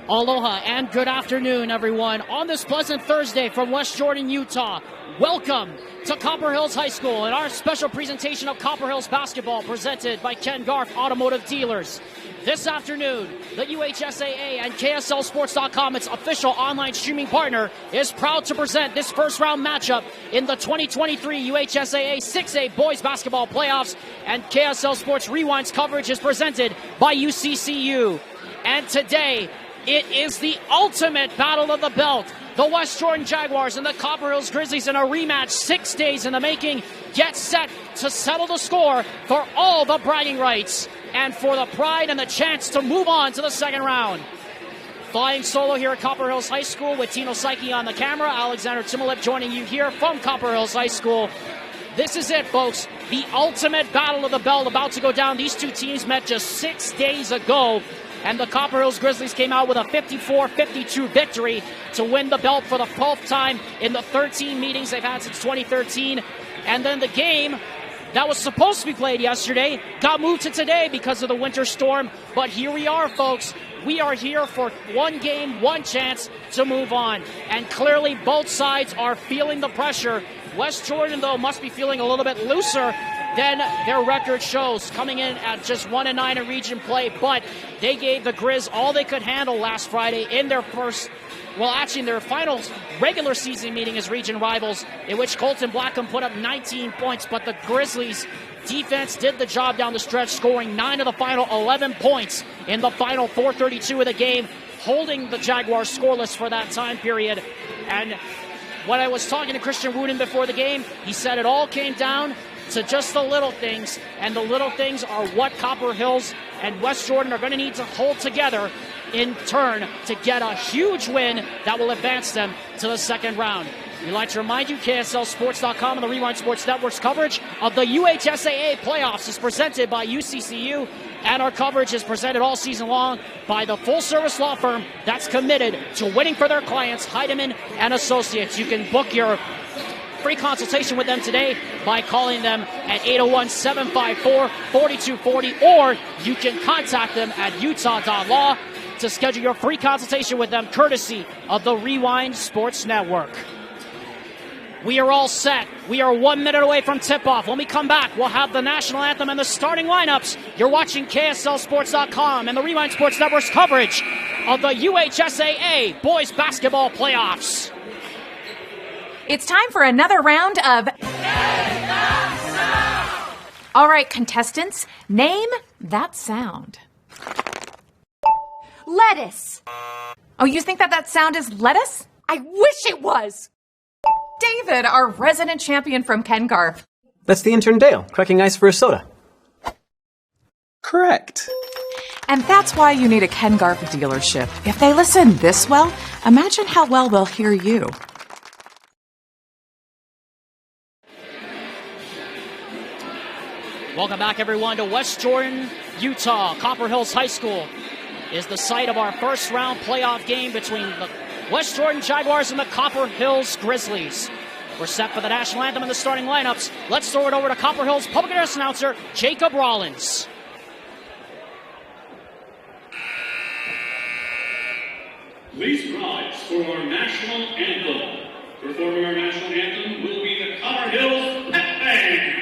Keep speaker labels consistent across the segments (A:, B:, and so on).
A: Aloha and good afternoon, everyone. On this pleasant Thursday from West Jordan, Utah, welcome to Copper Hills High School and our special presentation of Copper Hills basketball presented by Ken Garff Automotive Dealers. This afternoon, the UHSAA and KSLSports.com, its official online streaming partner, is proud to present this first-round matchup in the 2023 UHSAA 6A Boys Basketball Playoffs, and KSL Sports Rewind's coverage is presented by UCCU. And today, it is the ultimate battle of the belt. The West Jordan Jaguars and the Copper Hills Grizzlies in a rematch 6 days in the making get set to settle the score for all the bragging rights and for the pride and the chance to move on to the second round. Flying solo here at Copper Hills High School with Tino Psyche on the camera. Alexander Timolip joining you here from Copper Hills High School. This is it, folks. The ultimate battle of the belt about to go down. These two teams met just 6 days ago, and the Copper Hills Grizzlies came out with a 54-52 victory to win the belt for the 12th time in the 13 meetings they've had since 2013. And then the game that was supposed to be played yesterday got moved to today because of the winter storm. But here we are, folks. We are here for one game, one chance to move on. And clearly both sides are feeling the pressure. West Jordan, though, must be feeling a little bit looser than their record shows, coming in at just 1-9 in region play. But they gave the Grizz all they could handle last Friday in their in their final regular season meeting as region rivals, in which Colton Blackham put up 19 points. But the Grizzlies defense did the job down the stretch, scoring 9 of the final 11 points in the final 4:32 of the game, holding the Jaguars scoreless for that time period. And when I was talking to Christian Wooden before the game, he said it all came down to just the little things, and the little things are what Copper Hills and West Jordan are going to need to hold together in turn to get a huge win that will advance them to the second round. We'd like to remind you, KSLSports.com and the Rewind Sports Network's coverage of the UHSAA playoffs is presented by UCCU, and our coverage is presented all season long by the full-service law firm that's committed to winning for their clients, Heidemann and Associates. You can book your free consultation with them today by calling them at 801-754-4240, or you can contact them at utah.law to schedule your free consultation with them, courtesy of the Rewind Sports Network. We are all set. We are 1 minute away from tip-off. When we come back, we'll have the national anthem and the starting lineups. You're watching KSLSports.com and the Rewind Sports Network's coverage of the UHSAA Boys Basketball Playoffs.
B: It's time for another round of Name That Sound! All right, contestants, name that sound.
C: Lettuce.
B: Oh, you think that sound is lettuce?
C: I wish it was.
B: David, our resident champion from Ken Garff.
D: That's the intern Dale, cracking ice for a soda. Correct.
B: And that's why you need a Ken Garff dealership. If they listen this well, imagine how well they'll hear you.
A: Welcome back, everyone, to West Jordan, Utah. Copper Hills High School is the site of our first-round playoff game between the West Jordan Jaguars and the Copper Hills Grizzlies. We're set for the national anthem and the starting lineups. Let's throw it over to Copper Hills public address announcer Jacob Rollins.
E: Please rise for our national anthem. Performing our national anthem will be the Copper Hills Pep Band.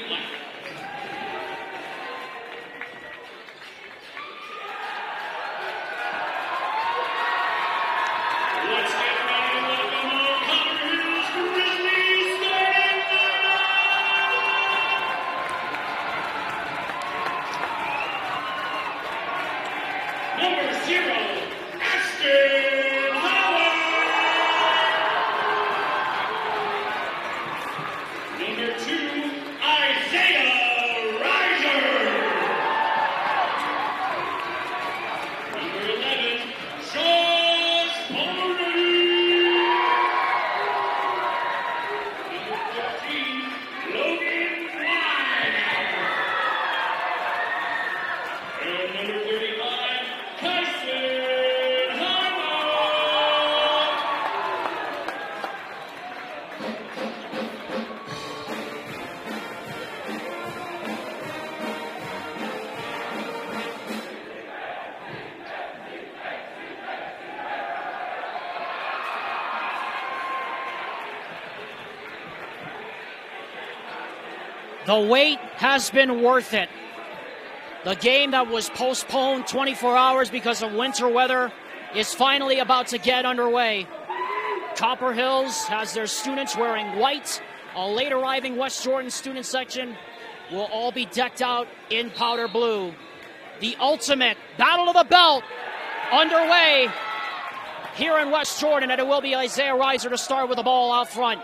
E: Black. Let's get ready to welcome our Copper Hills Grizzlies starting lineup. Number 0, Ashton Howard. Number 2, Isaiah Riser. Number 11, Josh Harmony. Number 15, Logan White. And number 35, Tyson Harmon.
A: The wait has been worth it. The game that was postponed 24 hours because of winter weather is finally about to get underway. Copper Hills has their students wearing white. A late arriving West Jordan student section will all be decked out in powder blue. The ultimate battle of the belt underway here in West Jordan, and it will be Isaiah Riser to start with the ball out front.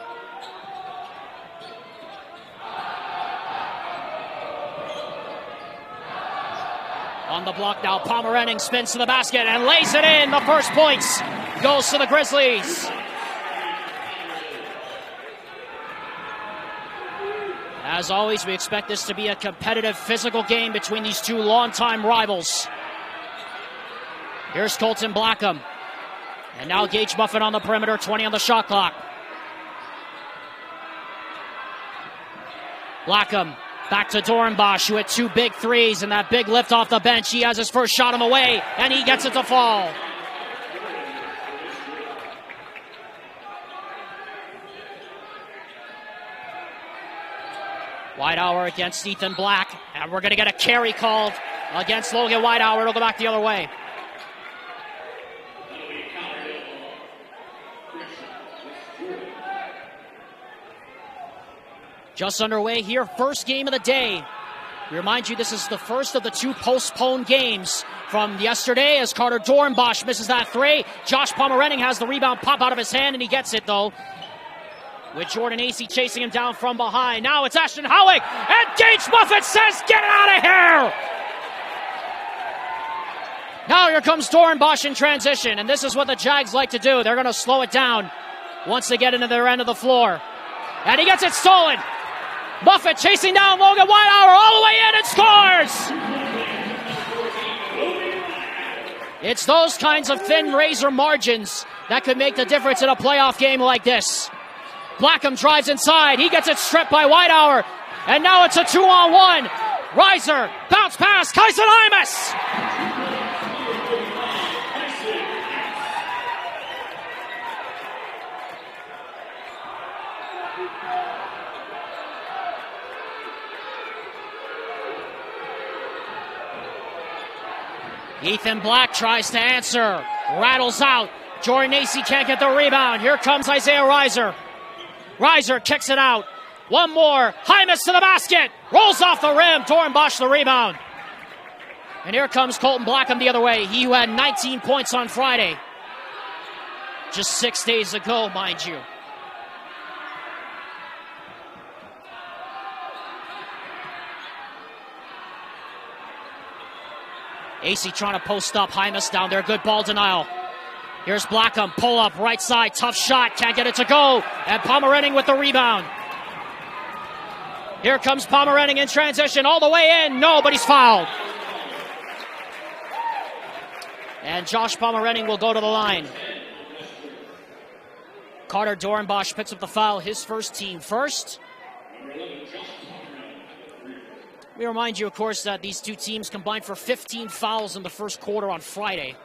A: On the block now, Pomerenning spins to the basket and lays it in. The first points goes to the Grizzlies. As always, we expect this to be a competitive, physical game between these two longtime rivals. Here's Colton Blackham. And now Gage Muffin on the perimeter, 20 on the shot clock. Blackham back to Dornbosch, who had 2 big threes and that big lift off the bench. He has his first shot on the way, and he gets it to fall. Whitehour against Ethan Black, and we're going to get a carry called against Logan Whitehour. It'll go back the other way. Just underway here, first game of the day. We remind you this is the first of the 2 postponed games from yesterday as Carter Dornbosch misses that 3. Josh Pomerenning has the rebound pop out of his hand, and he gets it, though, with Jordan Acey chasing him down from behind. Now it's Ashton Howick, and Gage Muffin says, get it out of here! Now here comes Dornbosch in transition, and this is what the Jags like to do. They're going to slow it down once they get into their end of the floor. And he gets it stolen. Muffet chasing down Logan Whitehour all the way in and scores! It's those kinds of thin razor margins that could make the difference in a playoff game like this. Blackham drives inside. He gets it stripped by Whitehour. And now it's a 2-on-1. Riser, bounce pass, Kyson Imus! Ethan Black tries to answer. Rattles out. Jordan Acey can't get the rebound. Here comes Isaiah Riser. Riser kicks it out. One more. Hymas to the basket. Rolls off the rim. Dornbosch the rebound. And here comes Colton Blackham the other way. He who had 19 points on Friday. Just 6 days ago, mind you. Acey trying to post up. Hymas down there. Good ball denial. Here's Blackham. Pull up. Right side. Tough shot. Can't get it to go. And Pomerenning with the rebound. Here comes Pomerenning in transition. All the way in. No, but he's fouled. And Josh Pomerenning will go to the line. Carter Dornbosch picks up the foul. His first team first. We remind you, of course, that these two teams combined for 15 fouls in the first quarter on Friday.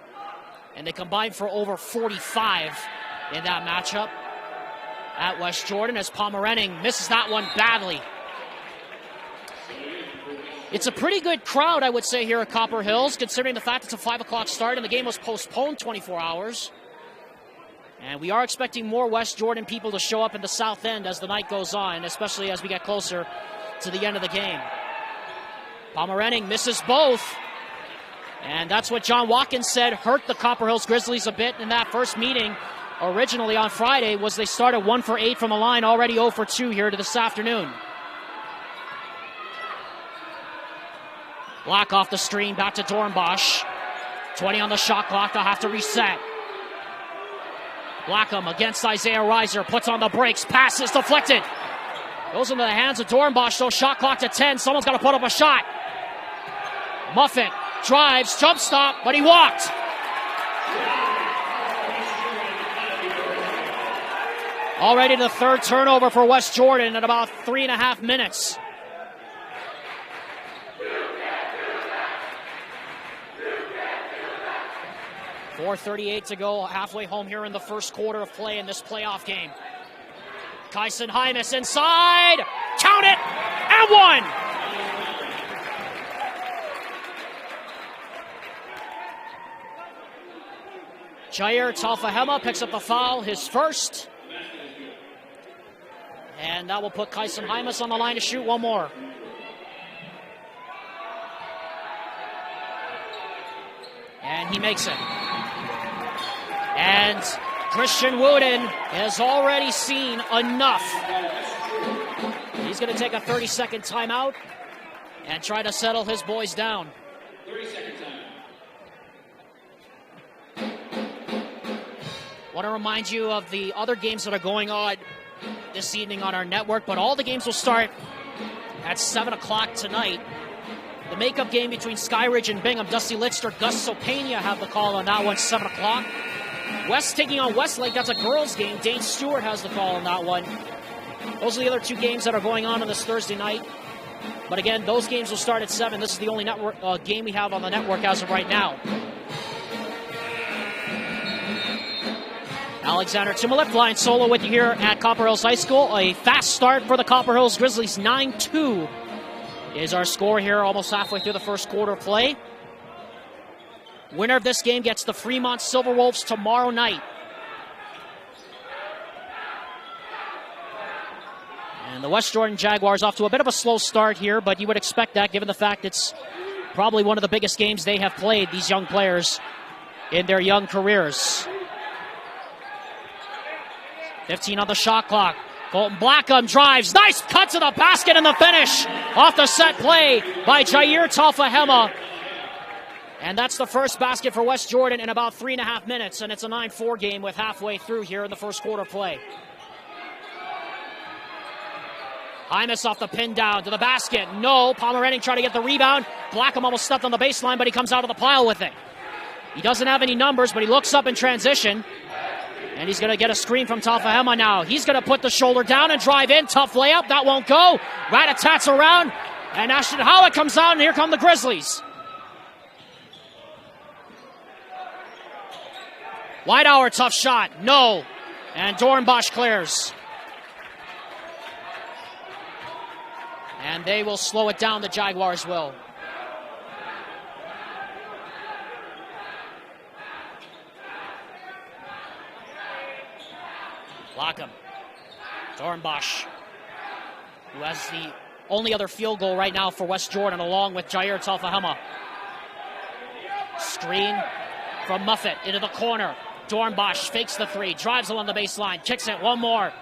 A: And they combined for over 45 in that matchup at West Jordan as Pomerenning misses that one badly. It's a pretty good crowd, I would say, here at Copper Hills, considering the fact it's a 5 o'clock start and the game was postponed 24 hours. And we are expecting more West Jordan people to show up in the south end as the night goes on, especially as we get closer to the end of the game. Pomerenning misses both. And that's what John Watkins said hurt the Copper Hills Grizzlies a bit in that first meeting originally on Friday, was they started 1 for 8 from the line, already 0 for 2 here to this afternoon. Black off the screen, back to Dornbosch. 20 on the shot clock, they'll have to reset. Blackham against Isaiah Reiser, puts on the brakes, pass is deflected. Goes into the hands of Dornbosch, so shot clock to 10. Someone's got to put up a shot. Muffet drives, jump stop, but he walked. Already the third turnover for West Jordan in about 3.5 minutes. .438 to go, halfway home here in the first quarter of play in this playoff game. Kyson Hymas inside, count it, and one! Jair Talfahema picks up the foul, his first. And that will put Kyson Hymas on the line to shoot one more. And he makes it. And Christian Wooden has already seen enough. He's going to take a 30-second timeout and try to settle his boys down.
E: 30-second timeout.
A: Want to remind you of the other games that are going on this evening on our network, but all the games will start at 7 o'clock tonight. The makeup game between Skyridge and Bingham, Dusty Litster, Gus Sopania have the call on that one, 7 o'clock. West taking on Westlake, that's a girls' game. Dane Stewart has the call on that one. Those are the other two games that are going on this Thursday night. But again, those games will start at 7. This is the only network game we have on the network as of right now. Alexander Timolip flying solo with you here at Copper Hills High School. A fast start for the Copper Hills Grizzlies. 9-2 is our score here, almost halfway through the first quarter of play. Winner of this game gets the Fremont Silverwolves tomorrow night. And the West Jordan Jaguars off to a bit of a slow start here, but you would expect that given the fact it's probably one of the biggest games they have played, these young players, in their young careers. 15 on the shot clock. Colton Blackham drives. Nice cut to the basket and the finish off the set play by Jair Talfahema. And that's the first basket for West Jordan in about 3.5 minutes, and it's a 9-4 game with halfway through here in the first quarter play. Hymas off the pin down to the basket. No, Pomerenning trying to get the rebound. Blackham almost stepped on the baseline, but he comes out of the pile with it. He doesn't have any numbers, but he looks up in transition. And he's going to get a screen from Talfahema now. He's going to put the shoulder down and drive in. Tough layup. That won't go. Rat-a-tats around. And Ashton Howard comes out, and here come the Grizzlies. Whitehour, tough shot. No. And Dornbosch clears. And they will slow it down, the Jaguars will. Blackham. Dornbosch, who has the only other field goal right now for West Jordan, along with Jair Talfahema. Screen from Muffet into the corner. Dornbosch fakes the three, drives along the baseline, kicks it, one more.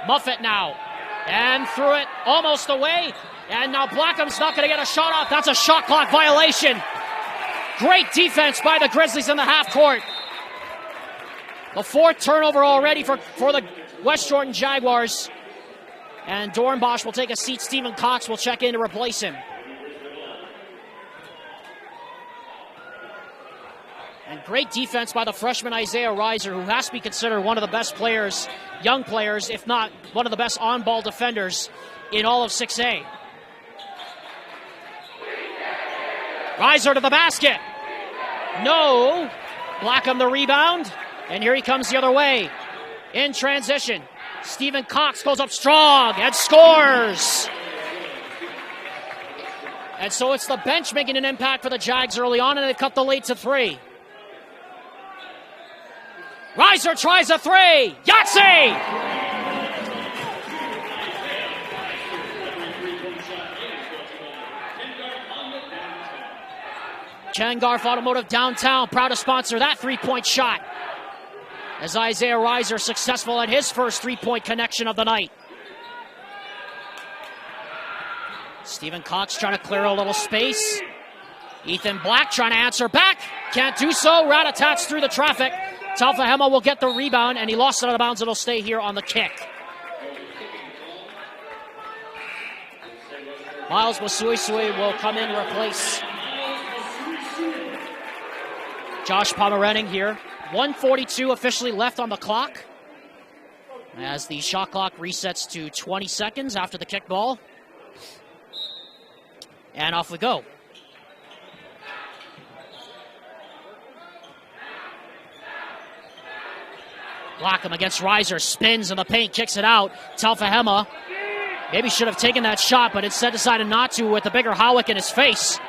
A: Muffet now, and threw it almost away. And now Blackham's not going to get a shot off. That's a shot clock violation. Great defense by the Grizzlies in the half court. The fourth turnover already for the West Jordan Jaguars. And Dornbosch will take a seat. Stephen Cox will check in to replace him. And great defense by the freshman Isaiah Reiser, who has to be considered one of the best players, young players, if not one of the best on-ball defenders in all of 6A. Reiser to the basket. No. Blackham the rebound. And here he comes the other way. In transition. Stephen Cox goes up strong and scores. And so it's the bench making an impact for the Jags early on, and they cut the lead to 3. Reiser tries a 3. Yahtzee! Ken Garf Automotive downtown, proud to sponsor that three-point shot. As Isaiah Reiser successful at his first three-point connection of the night. Stephen Cox trying to clear a little space. Ethan Black trying to answer back. Can't do so. Rat-a-tats through the traffic. Talfahema will get the rebound, and he lost it out of bounds. It'll stay here on the kick. Miles Masuisui will come in and replace Josh Pomerenning here. 1:42 officially left on the clock as the shot clock resets to 20 seconds after the kickball. And off we go. Blackham against Reiser, spins in the paint, kicks it out. Talfahema maybe should have taken that shot, but instead decided not to with the bigger Howick in his face.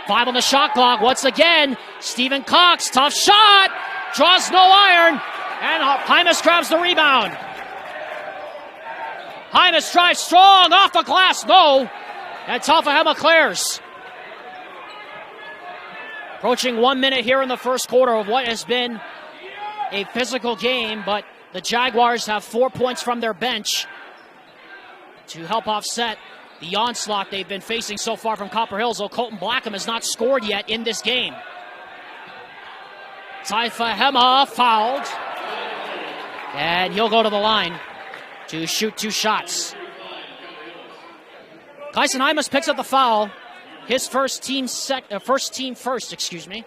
A: 5 on the shot clock once again. Stephen Cox, tough shot, draws no iron, and Hymas grabs the rebound. Hymas drives strong, off the glass, no, and Talfahema clears. Approaching 1 minute here in the first quarter of what has been a physical game, but the Jaguars have 4 points from their bench to help offset the onslaught they've been facing so far from Copper Hills, though Colton Blackham has not scored yet in this game. Talfahema fouled, and he'll go to the line to shoot 2 shots. Kyson Hymas picks up the foul, his first team first, excuse me.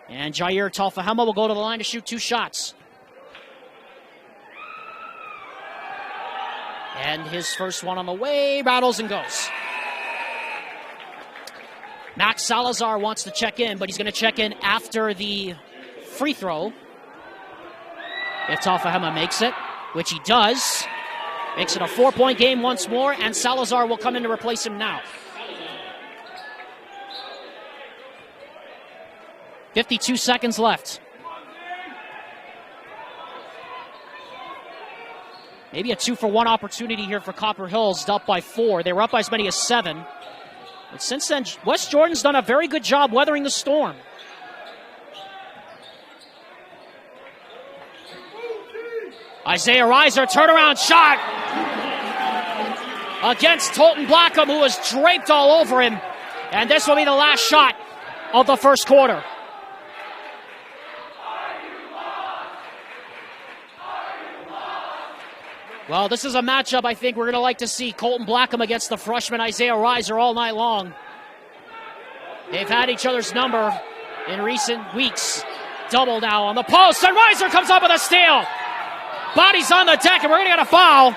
A: And Jair Talfahema will go to the line to shoot 2 shots. And his first one on the way, rattles and goes. Max Salazar wants to check in, but he's going to check in after the free throw. If Talfahema makes it, which he does, makes it a 4-point game once more, and Salazar will come in to replace him now. 52 seconds left. Maybe a 2-for-1 opportunity here for Copper Hills, up by 4. They were up by as many as 7. But since then, West Jordan's done a very good job weathering the storm. Isaiah Reiser, turnaround shot against Colton Blackham, who was draped all over him. And this will be the last shot of the first quarter. Well, this is a matchup I think we're going to like to see. Colton Blackham against the freshman Isaiah Reiser all night long. They've had each other's number in recent weeks. Double now on the post, and Reiser comes up with a steal. Body's on the deck, and we're going to get a foul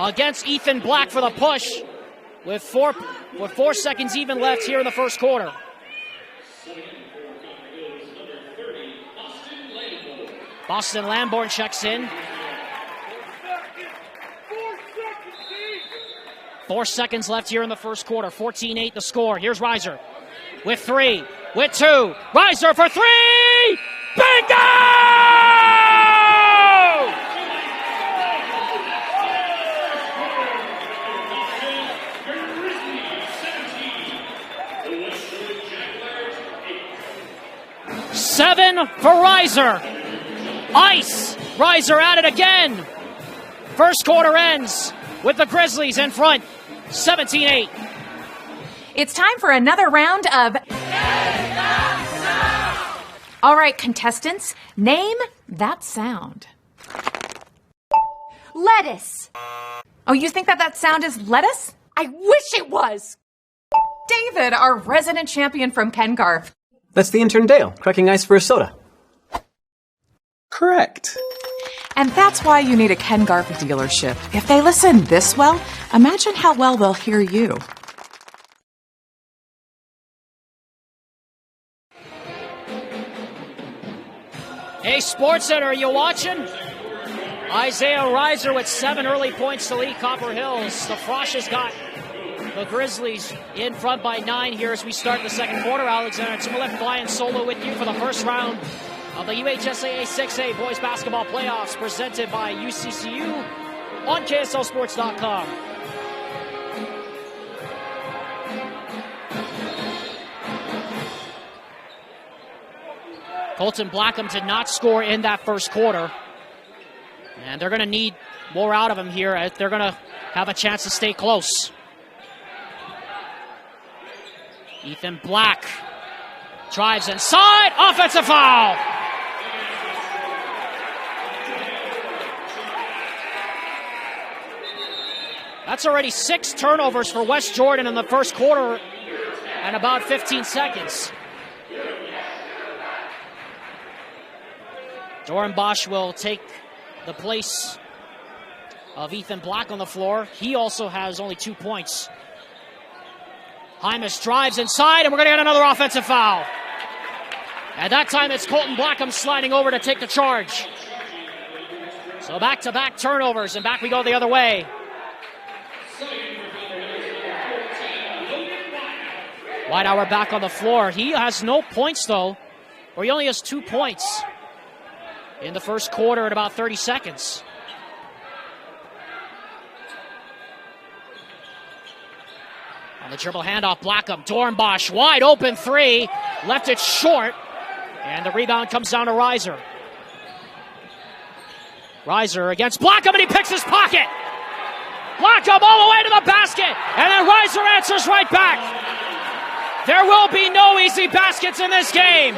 A: against Ethan Black for the push with 4 seconds even left here in the first quarter. Boston Lamborn checks in. 4 seconds left here in the first quarter. 14-8 the score. Here's Reiser with 3, with 2. Reiser for 3! Bingo! Seven for Reiser. Ice. Reiser at it again. First quarter ends with the Grizzlies in front, 17-8.
B: It's time for another round of... All right, contestants, name that sound.
C: Lettuce.
B: Oh, you think that sound is lettuce?
C: I wish it was.
B: David, our resident champion from Ken Garf.
D: That's the intern Dale, cracking ice for a soda.
F: Correct.
B: And that's why you need a Ken Garf dealership. If they listen this well, imagine how well they'll hear you.
A: Hey, SportsCenter, are you watching? Isaiah Reiser with 7 early points to lead Copper Hills. The Frosh has got the Grizzlies in front by 9 here as we start the second quarter. Alexander Timolek flying solo with you for the first round of the UHSAA 6A Boys Basketball Playoffs presented by UCCU on KSLSports.com. Colton Blackham did not score in that first quarter. And they're going to need more out of him here as they're going to have a chance to stay close. Ethan Black drives inside. Offensive foul. That's already 6 turnovers for West Jordan in the first quarter and about 15 seconds. Doran Bosch will take the place of Ethan Black on the floor. He also has only 2 points. Hymas drives inside, and we're going to get another offensive foul. At that time, it's Colton Blackham sliding over to take the charge. So back-to-back turnovers, and back we go the other way. Whitehour back on the floor. He has no points, though, or he only has 2 points in the first quarter at about 30 seconds. On the dribble handoff, Blackham, Dornbosch, wide open 3, left it short, and the rebound comes down to Reiser. Reiser against Blackham, and he picks his pocket. Blackham all the way to the basket, and then Reiser answers right back. There will be no easy baskets in this game.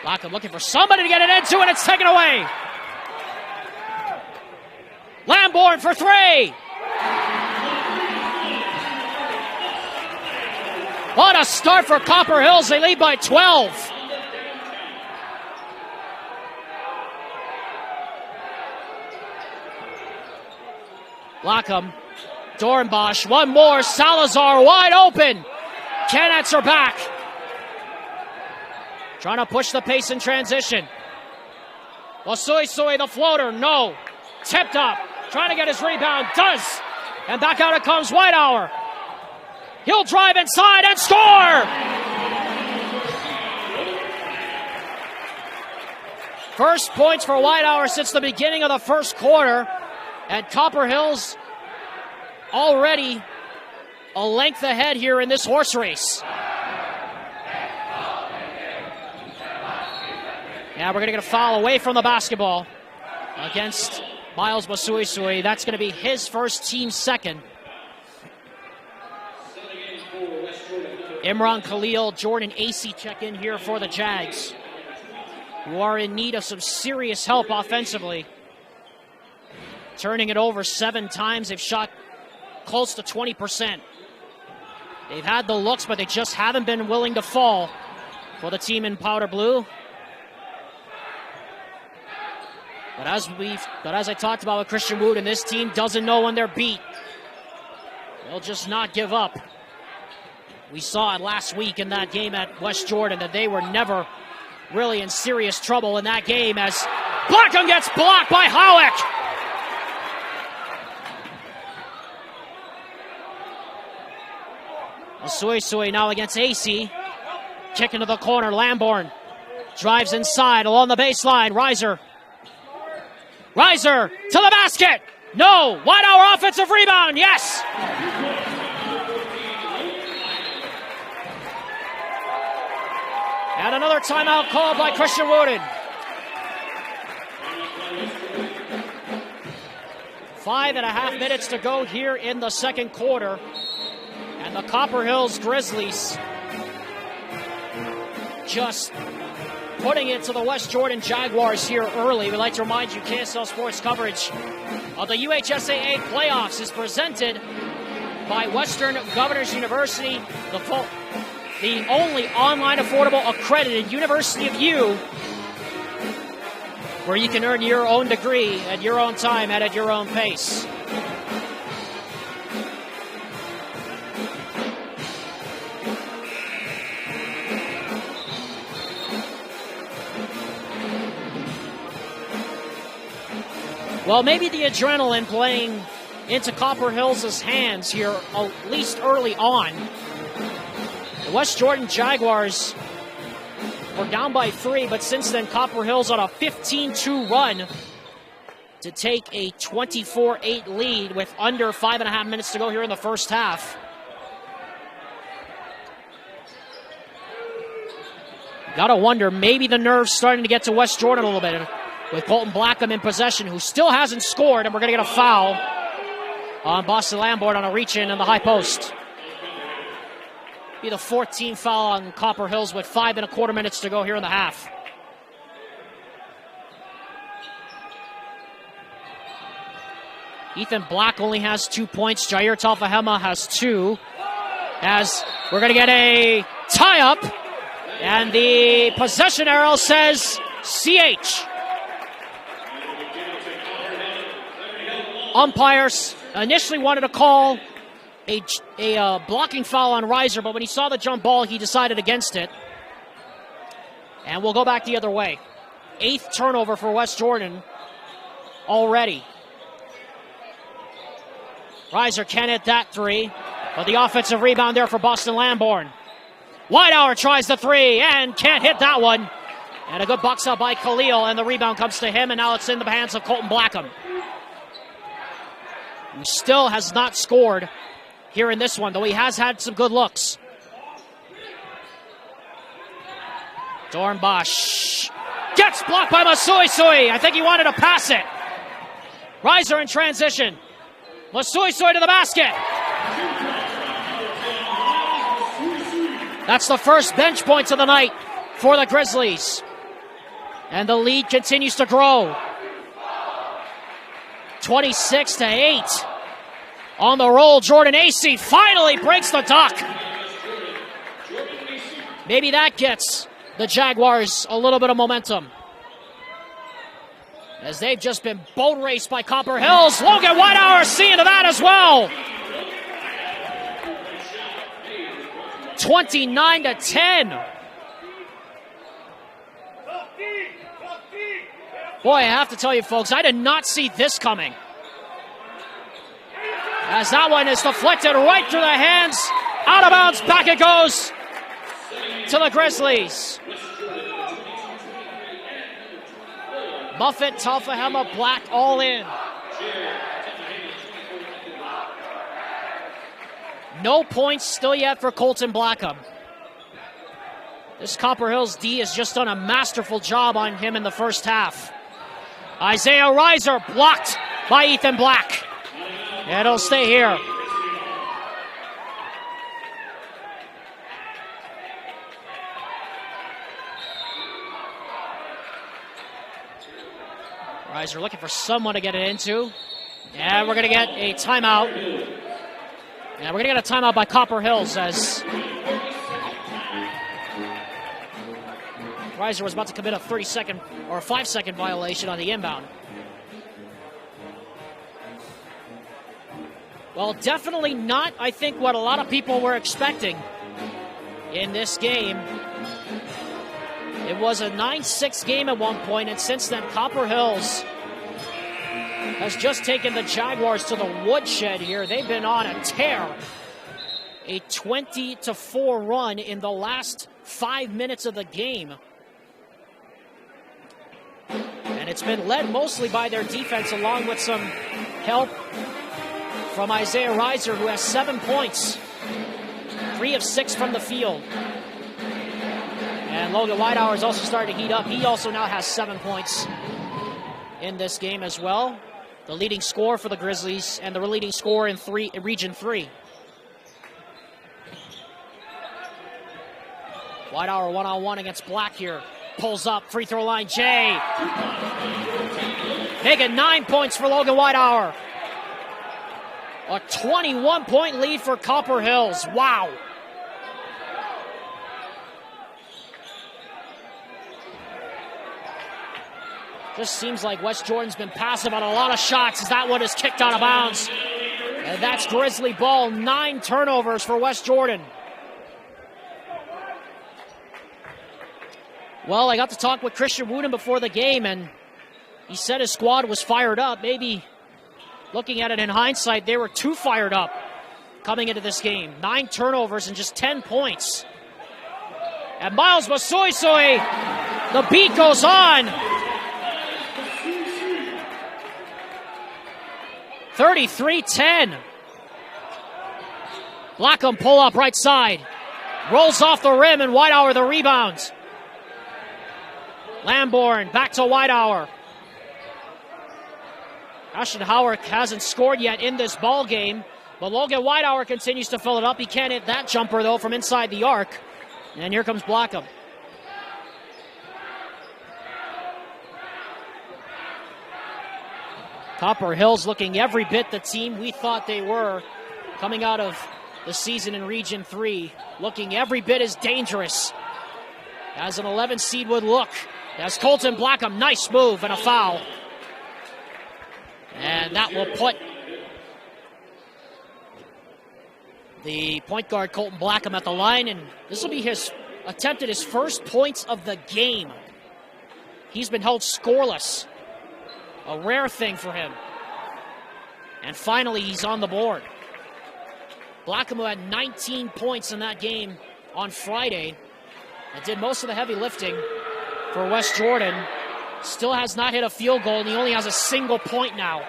A: Blackham looking for somebody to get it into, and it's taken away. Lamborn for 3. What a start for Copper Hills. They lead by 12. Blackham, Dornbosch, one more. Salazar wide open. Can't answer back. Trying to push the pace in transition. Wasui the floater, no. Tipped up, trying to get his rebound, does. And back out it comes Whitehour. He'll drive inside and score! First points for Whitehour since the beginning of the first quarter. And Copper Hills already a length ahead here in this horse race. Yeah, we're going to get a foul away from the basketball against Miles Masuisui. That's going to be his first, team second. Imran Khalil, Jordan Acey check in here for the Jags, who are in need of some serious help offensively. Turning it over 7 times. They've shot close to 20%. They've had the looks, but they just haven't been willing to fall for the team in powder blue. But as I talked about with Christian Wooten, this team doesn't know when they're beat. They'll just not give up. We saw it last week in that game at West Jordan that they were never really in serious trouble in that game as Blackham gets blocked by Howick. Masuisui now against Acey. Kick into the corner, Lamborn drives inside along the baseline, Reiser to the basket. No. Whitehour offensive rebound. Yes. And another timeout called by Christian Wooten. 5.5 minutes to go here in the second quarter. And the Copper Hills Grizzlies just putting it to the West Jordan Jaguars here early. We'd like to remind you KSL Sports coverage of the UHSAA playoffs is presented by Western Governors University, the only online affordable accredited University of U, where you can earn your own degree at your own time and at your own pace. Well, maybe the adrenaline playing into Copper Hills' hands here, at least early on. The West Jordan Jaguars were down by 3, but since then, Copper Hills on a 15-2 run to take a 24-8 lead with under 5.5 minutes to go here in the first half. Gotta wonder, maybe the nerves starting to get to West Jordan a little bit with Colton Blackham in possession, who still hasn't scored, and we're gonna get a foul on Boston Lamborn on a reach-in the high post. Be the 14th foul on Copper Hills with 5.25 minutes to go here in the half. Ethan Black only has 2 points. Jair Talfahema has 2. As we're going to get a tie-up, and the possession arrow says CH. Umpires initially wanted to call a blocking foul on Reiser, but when he saw the jump ball, he decided against it. And we'll go back the other way. 8th turnover for West Jordan already. Reiser can't hit that 3, but the offensive rebound there for Boston Lamborn. Whitehour tries the 3 and can't hit that one. And a good box out by Khalil, and the rebound comes to him, and now it's in the hands of Colton Blackham, who still has not scored here in this one, though he has had some good looks. Dornbosch gets blocked by Masuisui. I think he wanted to pass it. Reiser in transition. Masuisui to the basket. That's the first bench points of the night for the Grizzlies. And the lead continues to grow. 26-8. On the roll, Jordan Acey finally breaks the duck. Maybe that gets the Jaguars a little bit of momentum, as they've just been boat raced by Copper Hills. Logan Whitehour seeing to that as well. 29-10. Boy, I have to tell you, folks, I did not see this coming, as that one is deflected right through the hands. Out of bounds, back it goes to the Grizzlies. Muffet, Talfahema, Black all in. No points still yet for Colton Blackham. This Copper Hills D has just done a masterful job on him in the first half. Isaiah Reiser blocked by Ethan Black. And it'll stay here. Reiser looking for someone to get it into. And we're going to get a timeout. And we're going to get a timeout by Copper Hills, as Reiser was about to commit a 30-second or a 5-second violation on the inbound. Well, definitely not, I think, what a lot of people were expecting in this game. It was a 9-6 game at one point, and since then, Copper Hills has just taken the Jaguars to the woodshed here. They've been on a tear. A 20-4 run in the last 5 minutes of the game. And it's been led mostly by their defense, along with some help from Isaiah Reiser, who has 7 points. 3 of 6 from the field. And Logan Whitehour is also starting to heat up. He also now has 7 points in this game as well. The leading scorer for the Grizzlies, and the leading scorer in Region 3. Whitehour one-on-one against Black here. Pulls up, free throw line, Jay. Making 9 points for Logan Whitehour. A 21-point lead for Copper Hills. Wow. Just seems like West Jordan's been passive on a lot of shots, as that one is kicked out of bounds. And that's Grizzly ball. 9 turnovers for West Jordan. Well, I got to talk with Christian Wooden before the game, and He said his squad was fired up. Maybe looking at it in hindsight, they were too fired up coming into this game. 9 turnovers and just 10 points. And Miles Masoisoi, the beat goes on. 33-10. Blackham pull up right side. Rolls off the rim and Whitehour the rebound. Lamborn back to Whitehour. Ashton Howard hasn't scored yet in this ball game, but Logan Whitehour continues to fill it up. He can't hit that jumper, though, from inside the arc. And here comes Blackham. Copper Hills looking every bit the team we thought they were coming out of the season in Region 3. Looking every bit as dangerous as an 11 seed would look. As Colton Blackham, nice move and a foul. And that will put the point guard Colton Blackham at the line, and this will be his attempt at his first points of the game. He's been held scoreless. A rare thing for him. And finally, he's on the board. Blackham, who had 19 points in that game on Friday and did most of the heavy lifting for West Jordan, still has not hit a field goal, and he only has a single point now.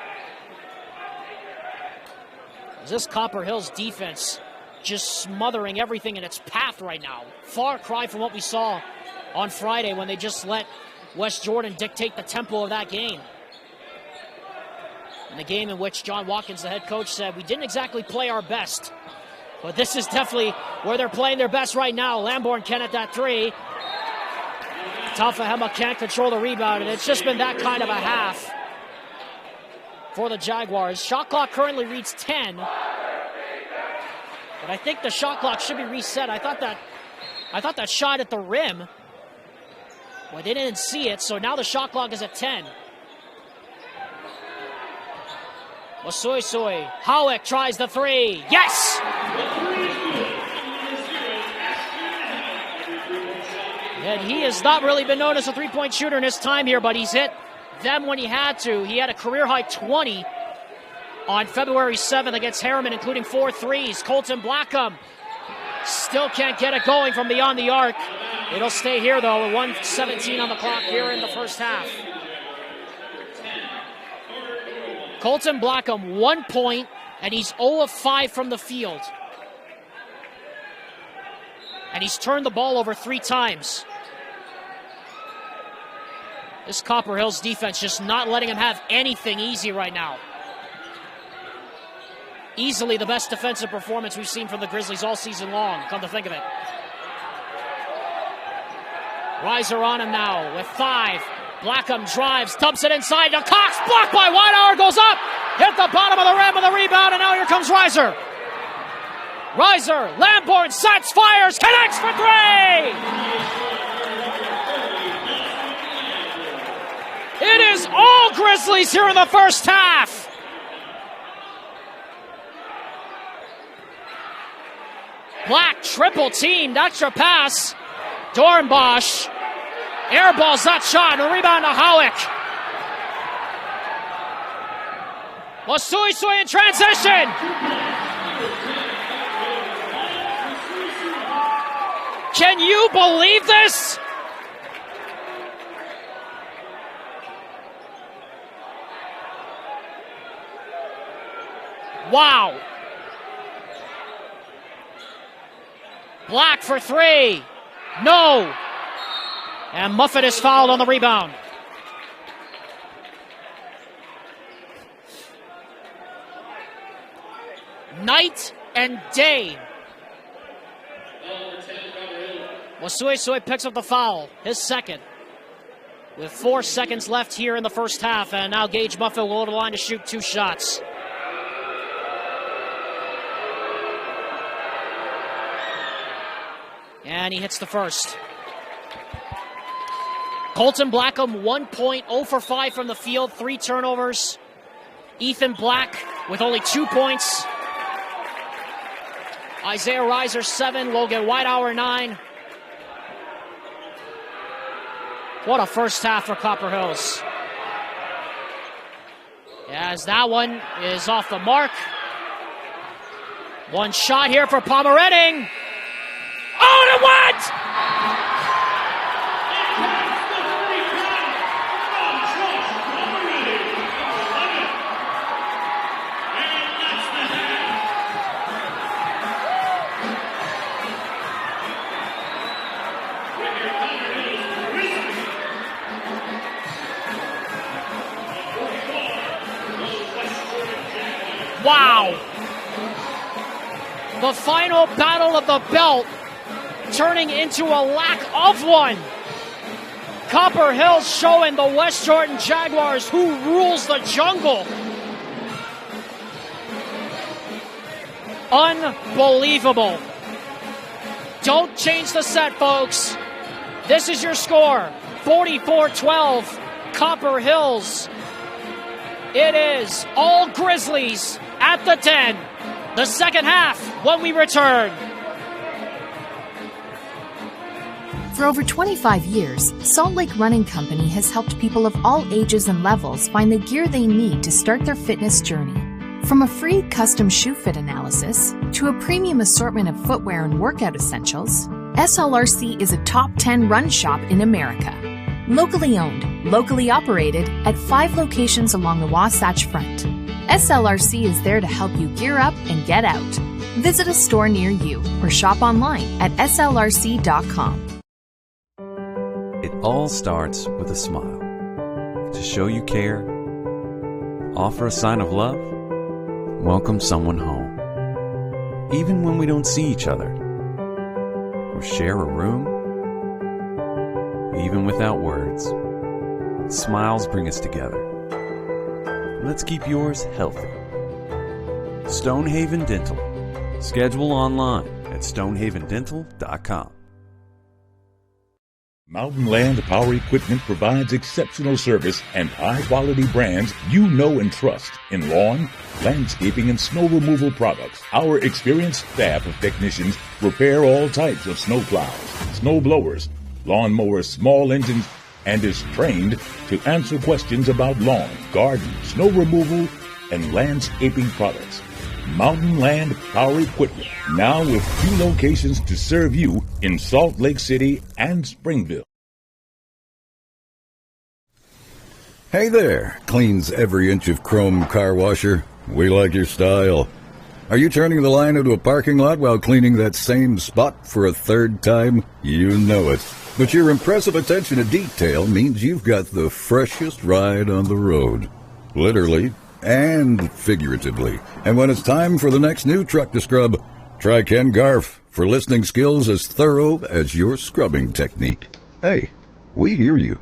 A: This Copper Hills defense just smothering everything in its path right now. Far cry from what we saw on Friday when they just let West Jordan dictate the tempo of that game. In the game in which John Watkins, the head coach, said, we didn't exactly play our best. But this is definitely where they're playing their best right now. Lamborn can't hit that three. Tafahema can't control the rebound, and it's just been that kind of a half for the Jaguars. Shot clock currently reads 10. But I think the shot clock should be reset. I thought that shot at the rim. Well, they didn't see it, so now the shot clock is at 10. Masoisoi, Howick tries the three. Yes! And he has not really been known as a three-point shooter in his time here, but he's hit them when he had to. He had a career-high 20 on February 7th against Harriman, including 4 threes. Colton Blackham still can't get it going from beyond the arc. It'll stay here, though, with 1:17 on the clock here in the first half. Colton Blackham, 1 point, and he's 0 of 5 from the field. And he's turned the ball over 3 times. This Copper Hills defense just not letting him have anything easy right now. Easily the best defensive performance we've seen from the Grizzlies all season long, come to think of it. Reiser on him now with 5. Blackham drives, dumps it inside to Cox, blocked by Whitehour, goes up, hit the bottom of the rim with a rebound, and now here comes Reiser. Reiser, Lamborn sets, fires, connects for 3! It is all Grizzlies here in the first half. Black triple teamed, extra pass. Dornbosch airballs that shot, and a rebound to Howick. Masoisoi in transition. Can you believe this? Wow. Black for 3. No. And Muffet is fouled on the rebound. Night and day. Masoisoi picks up the foul, his second. With 4 seconds left here in the first half, and now Gage Muffet will go to the line to shoot 2 shots. And he hits the first. Colton Blackham, 1 point, 0 for 5 from the field, 3 turnovers. Ethan Black with only 2 points. Isaiah Reiser, 7. Logan Whitehour, 9. What a first half for Copper Hills. as that one is off the mark. One shot here for Pomeredding. Oh, to what? Wow. The final battle of the belt turning into a lack of one. Copper Hills showing the West Jordan Jaguars who rules the jungle. Unbelievable. Don't change the set, folks. This is your score. 44-12, Copper Hills. It is all Grizzlies at the 10. The second half when we return.
B: For over 25 years, Salt Lake Running Company has helped people of all ages and levels find the gear they need to start their fitness journey. From a free custom shoe fit analysis to a premium assortment of footwear and workout essentials, SLRC is a top 10 run shop in America. Locally owned, locally operated at 5 locations along the Wasatch Front. SLRC is there to help you gear up and get out. Visit a store near you or shop online at slrc.com.
F: It all starts with a smile. To show you care, offer a sign of love, welcome someone home. Even when we don't see each other, or share a room, even without words, smiles bring us together. Let's keep yours healthy. Stonehaven Dental. Schedule online at stonehavendental.com.
G: Mountain Land Power Equipment provides exceptional service and high-quality brands you know and trust in lawn, landscaping, and snow removal products. Our experienced staff of technicians repair all types of snow plows, snow blowers, lawn mowers, small engines, and is trained to answer questions about lawn, garden, snow removal, and landscaping products. Mountain Land Power Equipment, now with 2 locations to serve you in Salt Lake City and Springville.
H: Hey there, cleans every inch of chrome car washer. We like your style. Are you turning the line into a parking lot while cleaning that same spot for a 3rd time? You know it. But your impressive attention to detail means you've got the freshest ride on the road. Literally and figuratively. And when it's time for the next new truck to scrub, try Ken Garf for listening skills as thorough as your scrubbing technique. Hey, we hear you.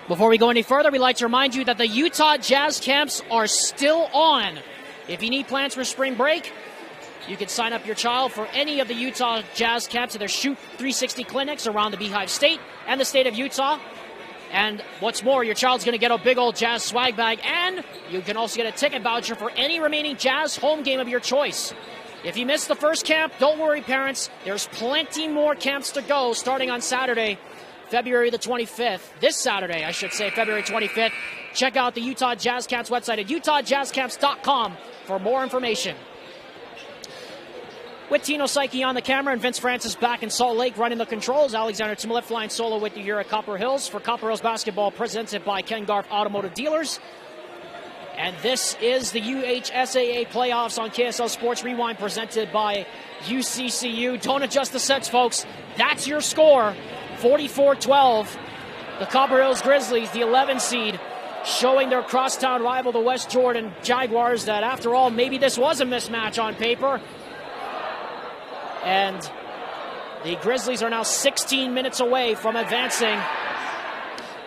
A: Before we go any further, we'd like to remind you that the Utah Jazz camps are still on. If you need plans for spring break, you can sign up your child for any of the Utah Jazz camps at their Shoot 360 clinics around the Beehive State and the state of Utah. And what's more, your child's going to get a big old Jazz swag bag, and you can also get a ticket voucher for any remaining Jazz home game of your choice. If you missed the first camp, don't worry, parents. There's plenty more camps to go starting on Saturday, February the 25th. This Saturday, I should say, February 25th. Check out the Utah Jazz Camps website at utahjazzcamps.com for more information. With Tino Psyche on the camera and Vince Francis back in Salt Lake running the controls, Alexander Timolet flying solo with you here at Copper Hills for Copper Hills basketball presented by Ken Garff Automotive Dealers. And this is the UHSAA playoffs on KSL Sports Rewind presented by UCCU. Don't adjust the sets, folks. That's your score, 44-12. The Copper Hills Grizzlies, the 11 seed, showing their crosstown rival, the West Jordan Jaguars, that after all, maybe this was a mismatch on paper. And the Grizzlies are now 16 minutes away from advancing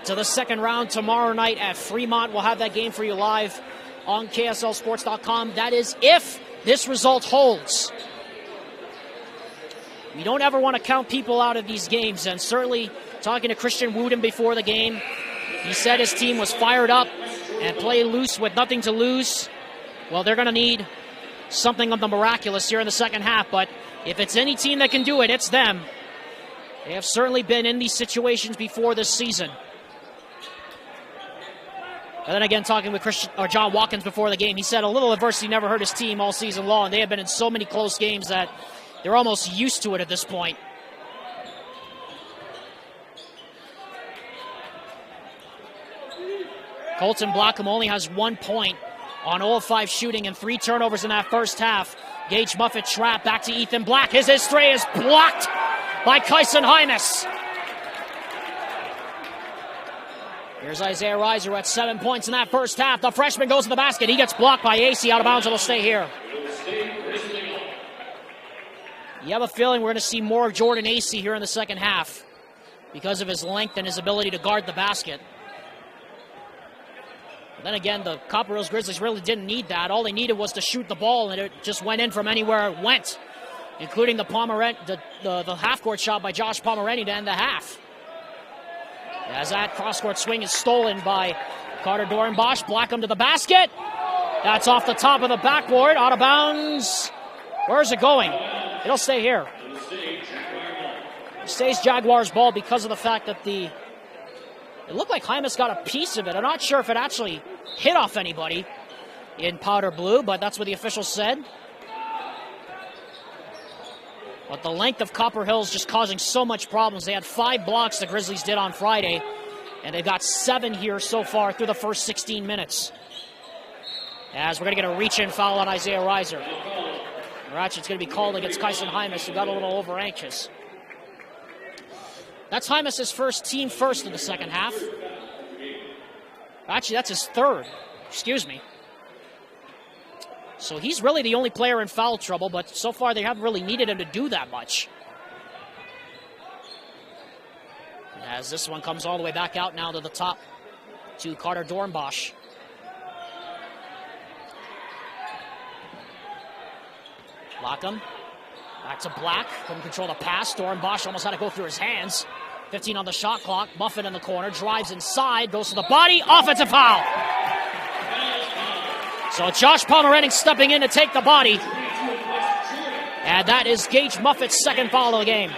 A: to the second round tomorrow night at Fremont. We'll have that game for you live on KSLSports.com. That is if this result holds. We don't ever want to count people out of these games, and certainly talking to Christian Wooden before the game, he said his team was fired up and played loose with nothing to lose. Well, they're going to need something of the miraculous here in the second half, but if it's any team that can do it, it's them. They have certainly been in these situations before this season. And then again, talking with John Watkins before the game, he said a little adversity never hurt his team all season long. They have been in so many close games that they're almost used to it at this point. Colton Blackham only has 1 point on 0 of 5 shooting and 3 turnovers in that first half. Gage Muffet trap back to Ethan Black. His three is blocked by Kyson Hymas. Here's Isaiah Reiser at 7 points in that first half. The freshman goes to the basket. He gets blocked by AC out of bounds. It'll stay here. You have a feeling we're going to see more of Jordan AC here in the second half because of his length and his ability to guard the basket. But then again, the Copper Hills Grizzlies really didn't need that. All they needed was to shoot the ball, and it just went in from anywhere it went, including the half-court shot by Josh Pomerantny to end the half. As that cross-court swing is stolen by Carter Dorenbosch. Blackham to the basket. That's off the top of the backboard, out of bounds. Where's it going? It'll stay here. It stays Jaguars ball because of the fact that it looked like Hymas got a piece of it. I'm not sure if it actually hit off anybody in powder blue, but that's what the officials said. But the length of Copper Hills just causing so much problems. They had 5 blocks the Grizzlies did on Friday, and they've got 7 here so far through the first 16 minutes. As we're going to get a reach-in foul on Isaiah Reiser. Or actually, it's going to be called against Kyson Hymas, who got a little over-anxious. That's Hymas' first, team first in the second half. Actually, that's his third. Excuse me. So he's really the only player in foul trouble, but so far they haven't really needed him to do that much. As this one comes all the way back out now to the top to Carter Dorenbosch. Blackham. Back to Black. Couldn't control the pass. Dorenbosch almost had to go through his hands. 15 on the shot clock. Muffet in the corner. Drives inside. Goes to the body. Offensive foul. So Josh Pomerantny stepping in to take the body. And that is Gage Muffet's second foul of the game.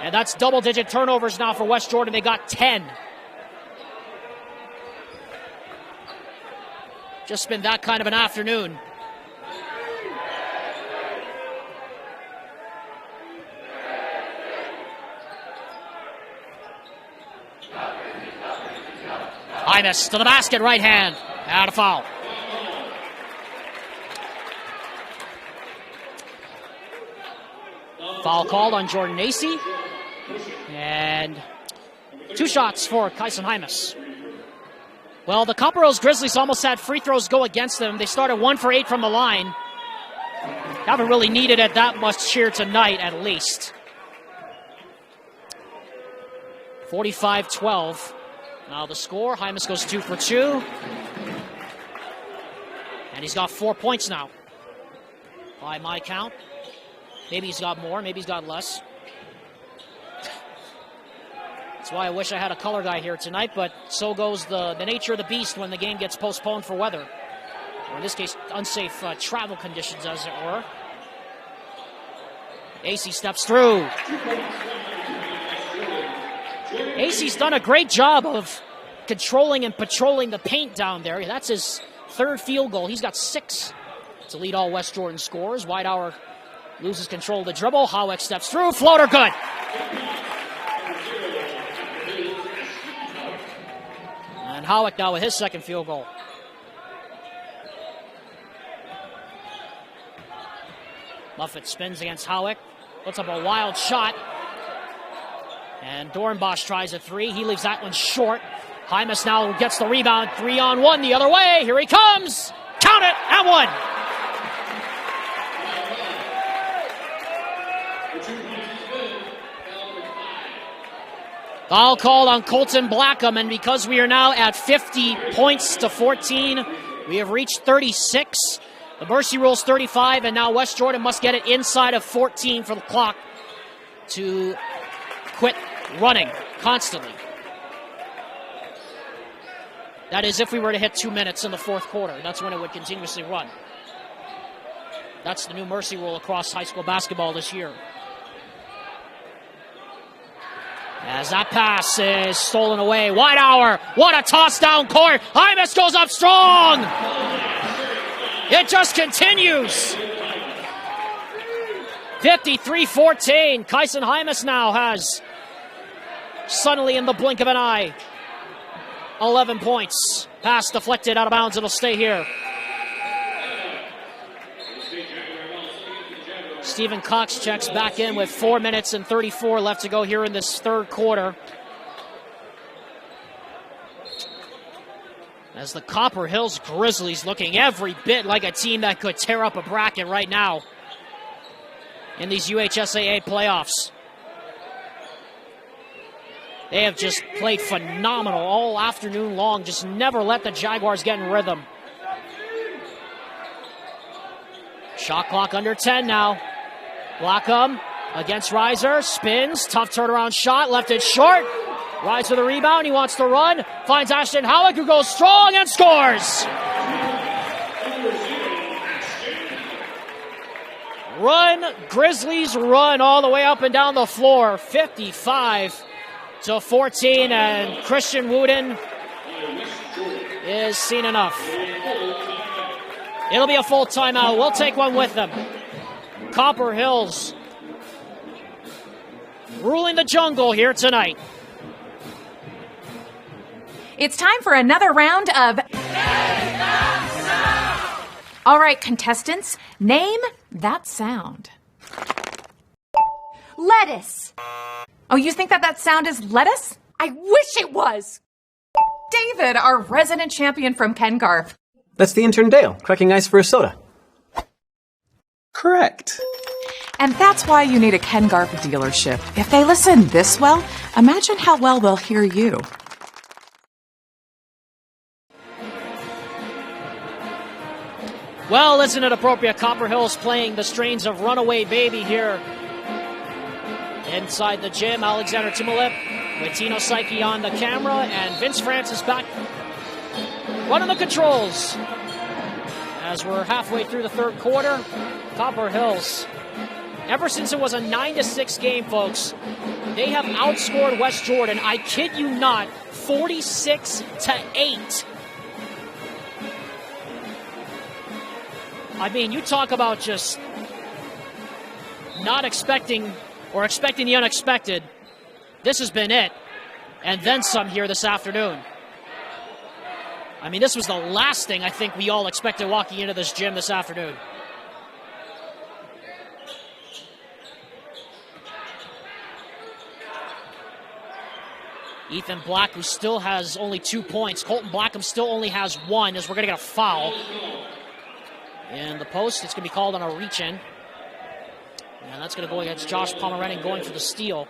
A: And that's double-digit turnovers now for West Jordan. They got 10. Just been that kind of an afternoon. Hymas to the basket, right hand. Out of foul. Foul called on Jordan Acey. And 2 shots for Kyson Hymas. Well, the Copper Hills Grizzlies almost had free throws go against them. They started 1 for 8 from the line. Haven't really needed it that much here tonight, at least. 45-12. Now the score, Hymas goes 2 for 2. And he's got 4 points now. By my count. Maybe he's got more, maybe he's got less. That's why I wish I had a color guy here tonight, but so goes the nature of the beast when the game gets postponed for weather. Or in this case, unsafe travel conditions, as it were. AC steps through. AC's done a great job of controlling and patrolling the paint down there. That's his 3rd field goal. He's got 6 to lead all West Jordan scores. Whitehour loses control of the dribble. Howick steps through. Floater good. And Howick now with his 2nd field goal. Muffet spins against Howick. Puts up a wild shot. And Dornbosch tries a 3. He leaves that one short. Hymas now gets the rebound. 3-on-1 the other way. Here he comes. Count it and 1. Foul called on Colton Blackham, and because we are now at 50 points to 14, we have reached 36. The mercy rule's 35, and now West Jordan must get it inside of 14 for the clock to quit running constantly. That is if we were to hit 2 minutes in the 4th quarter. That's when it would continuously run. That's the new mercy rule across high school basketball this year. As that pass is stolen away. Whitehour, what a toss down court. Hymas goes up strong. It just continues. 53-14. Kyson Hymas now has, suddenly in the blink of an eye, 11 points. Pass deflected out of bounds. It'll stay here. Stephen Cox checks back in with 4 minutes and 34 left to go here in this 3rd quarter. As the Copper Hills Grizzlies looking every bit like a team that could tear up a bracket right now in these UHSAA playoffs. They have just played phenomenal all afternoon long, just never let the Jaguars get in rhythm. Shot clock under 10 now. Blackham against Reiser, spins, tough turnaround shot, left it short. Rides for the rebound, he wants to run, finds Ashton Howick, who goes strong and scores. Run, Grizzlies run all the way up and down the floor, 55-14, and Christian Wooden is seen enough. It'll be a full timeout. We'll take one with them. Copper Hills ruling the jungle here tonight.
C: It's time for another round of... All right, contestants, name that sound. Lettuce. Oh, you think that sound is lettuce?
I: I wish it was.
C: David, our resident champion from Ken Garf.
D: That's the intern Dale, cracking ice for a soda.
J: Correct.
K: And that's why you need a Ken Garf dealership. If they listen this well, imagine how well they'll hear you.
A: Well, isn't it appropriate? Copper Hills playing the strains of Runaway Baby here inside the gym. Alexander Timolip with Tino Psyche on the camera, and Vince Francis back running the controls. As we're halfway through the 3rd quarter, Copper Hills, ever since it was a 9-6 game, folks, they have outscored West Jordan, I kid you not, 46-8. I mean, you talk about just not expecting or expecting the unexpected. This has been it, and then some here this afternoon. I mean, this was the last thing I think we all expected walking into this gym this afternoon. Ethan Black, who still has only 2 points. Colton Blackham still only has 1, as we're going to get a foul. In the post, it's going to be called on a reach-in. And that's going to go against Josh Pomeranian going for the steal.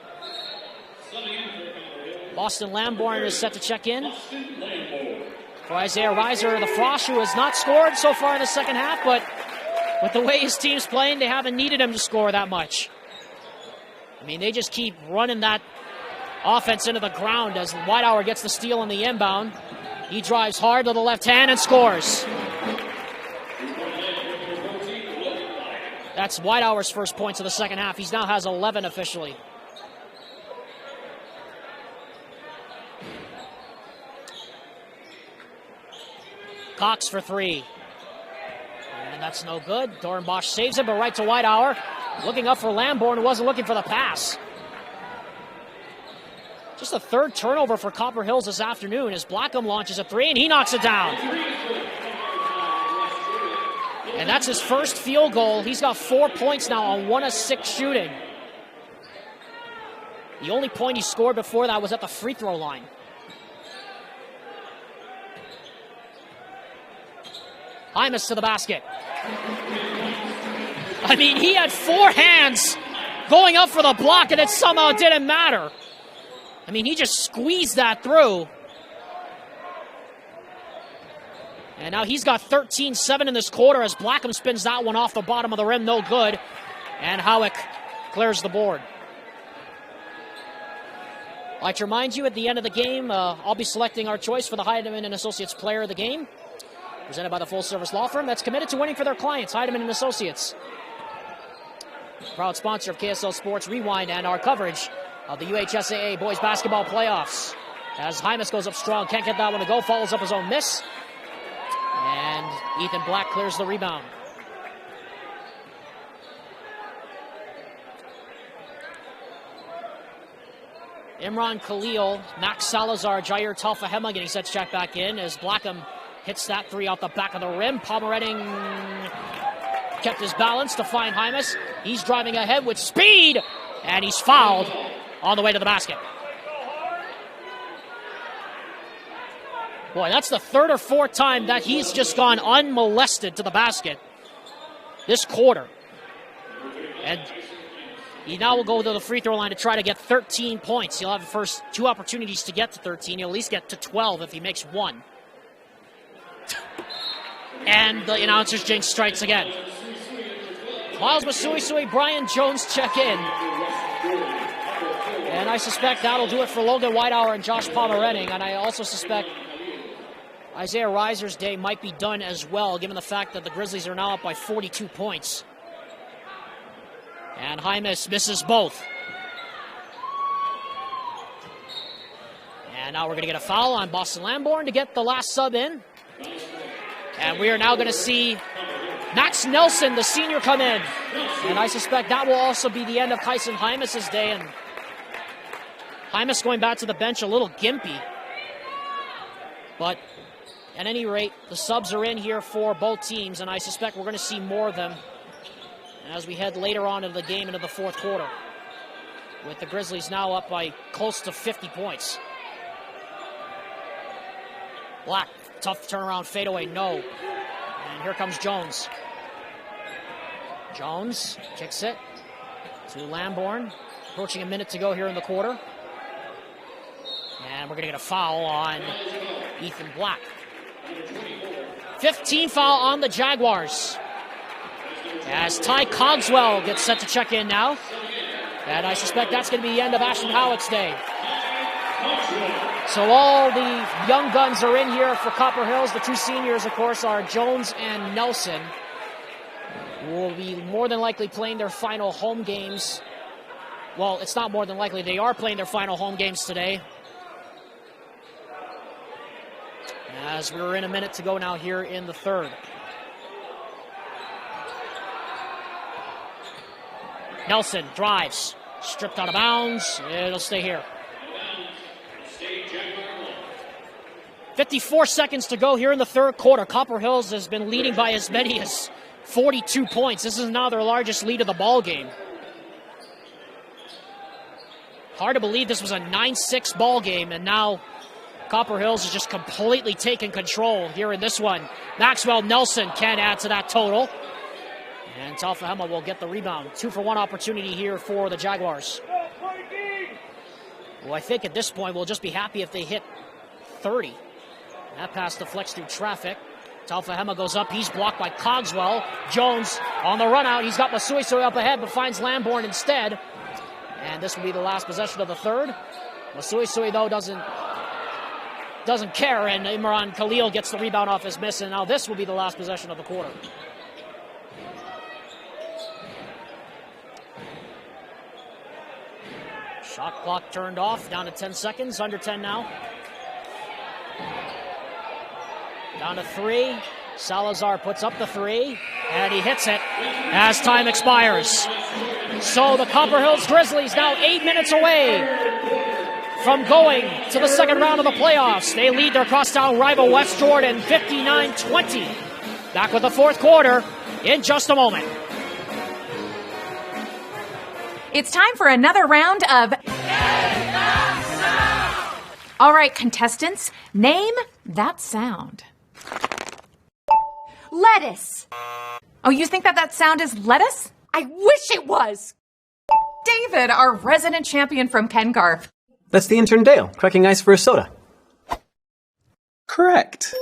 A: Boston Lamborn is set to check in. For Isaiah Reiser, the Frosh, who has not scored so far in the second half, but with the way his team's playing, they haven't needed him to score that much. I mean, they just keep running that offense into the ground as Whitehour gets the steal on the inbound. He drives hard to the left hand and scores. That's Whitehour's first points of the second half. He now has 11 officially. Cox for three. And that's no good. Dorenbosch saves it, but right to Whitehour. Looking up for Lamborn, who wasn't looking for the pass. Just a third turnover for Copper Hills this afternoon as Blackham launches a three, and he knocks it down. And that's his first field goal. He's got 4 points now on 1 of 6 shooting. The only point he scored before that was at the free throw line. Hymas to the basket. I mean, he had 4 hands going up for the block, and it somehow didn't matter. I mean, he just squeezed that through. And now he's got 13-7 in this quarter as Blackham spins that one off the bottom of the rim, no good. And Howick clears the board. I'd like to remind you, at the end of the game, I'll be selecting our choice for the Heidemann & Associates Player of the Game, presented by the full-service law firm that's committed to winning for their clients, Heidemann & Associates. Proud sponsor of KSL Sports Rewind and our coverage of the UHSAA Boys Basketball Playoffs. As Hymas goes up strong, can't get that one to go, follows up his own miss. And Ethan Black clears the rebound. Imran Khalil, Max Salazar, Jair Talfahema getting set to check back in as Blackham hits that three off the back of the rim. Pomeredding kept his balance to find Hymas. He's driving ahead with speed, and he's fouled on the way to the basket. Boy, that's the third or fourth time that he's just gone unmolested to the basket this quarter. And he now will go to the free throw line to try to get 13 points. He'll have the first 2 opportunities to get to 13. He'll at least get to 12 if he makes 1. And the announcer's jinx strikes again. Miles Masuisui, Brian Jones check in. And I suspect that'll do it for Logan Whitehour and Josh Pomeredding. And I also suspect Isaiah Reiser's day might be done as well, given the fact that the Grizzlies are now up by 42 points. And Hymas misses both. And now we're going to get a foul on Boston Lamborn to get the last sub in. And we are now going to see Max Nelson, the senior, come in. And I suspect that will also be the end of Kyson Hymas' day. And Hymas going back to the bench a little gimpy. But at any rate, the subs are in here for both teams, and I suspect we're going to see more of them as we head later on into the game, into the fourth quarter, with the Grizzlies now up by close to 50 points. Black, tough turnaround fadeaway, no. And here comes Jones. Jones kicks it to Lamborn, approaching a minute to go here in the quarter. And we're going to get a foul on Ethan Black. 15 foul on the Jaguars. As Ty Cogswell gets set to check in now. And I suspect that's going to be the end of Ashton Howick's day. So all the young guns are in here for Copper Hills. The 2 seniors, of course, are Jones and Nelson, who will be more than likely playing their final home games. Well, it's not more than likely. They are playing their final home games today. As we're in a minute to go now here in the third. Nelson drives, stripped out of bounds. It'll stay here. 54 seconds to go here in the third quarter. Copper Hills has been leading by as many as 42 points. This is now their largest lead of the ball game. Hard to believe this was a 9-6 ball game, and now Copper Hills has just completely taken control here in this one. Maxwell Nelson can add to that total. And Talfahema will get the rebound. 2-for-1 opportunity here for the Jaguars. who I think at this point will just be happy if they hit 30. That pass deflects through traffic. Taufahema goes up. He's blocked by Cogswell. Jones on the run out. He's got Masuisui up ahead, but finds Lamborn instead. And this will be the last possession of the third. Masuisui, though, doesn't care, and Imran Khalil gets the rebound off his miss, and now this will be the last possession of the quarter. Shot clock turned off, down to 10 seconds, under 10 now. Down to 3. Salazar puts up the 3, and he hits it as time expires. So the Copper Hills Grizzlies now 8 minutes away from going to the second round of the playoffs. They lead their crosstown rival West Jordan 59-20. Back with the fourth quarter in just a moment.
C: It's time for another round of All right, contestants, name that sound.
I: Lettuce.
C: Oh, you think that sound is lettuce?
I: I wish it was.
C: David, our resident champion from Ken Garf.
D: That's the intern Dale, cracking ice for a soda.
K: Correct.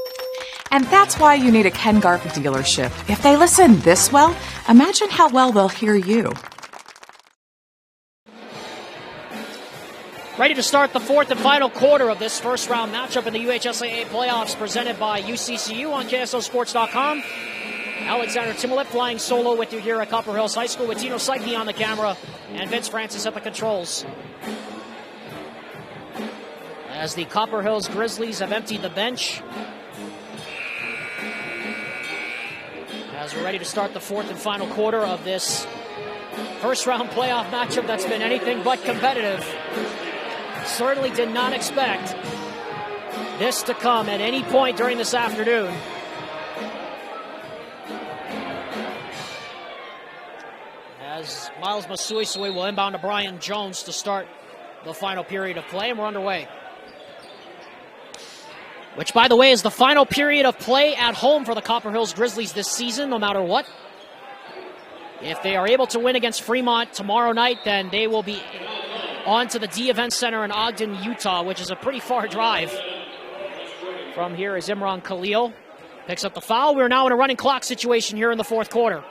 K: And that's why you need a Ken Garf dealership. If they listen this well, imagine how well they'll hear you.
A: Ready to start the fourth and final quarter of this first round matchup in the UHSAA playoffs presented by UCCU on KSLSports.com. Alexander Timolip flying solo with you here at Copper Hills High School with Tino Psyche on the camera and Vince Francis at the controls. As the Copper Hills Grizzlies have emptied the bench. As we're ready to start the fourth and final quarter of this first round playoff matchup that's been anything but competitive. Certainly did not expect this to come at any point during this afternoon. As Miles Masuisui will inbound to Brian Jones to start the final period of play, and we're underway. Which, by the way, is the final period of play at home for the Copper Hills Grizzlies this season, no matter what. If they are able to win against Fremont tomorrow night, then they will be on to the D Event Center in Ogden, Utah, which is a pretty far drive. From here is Imran Khalil. Picks up the foul. We're now in a running clock situation here in the fourth quarter.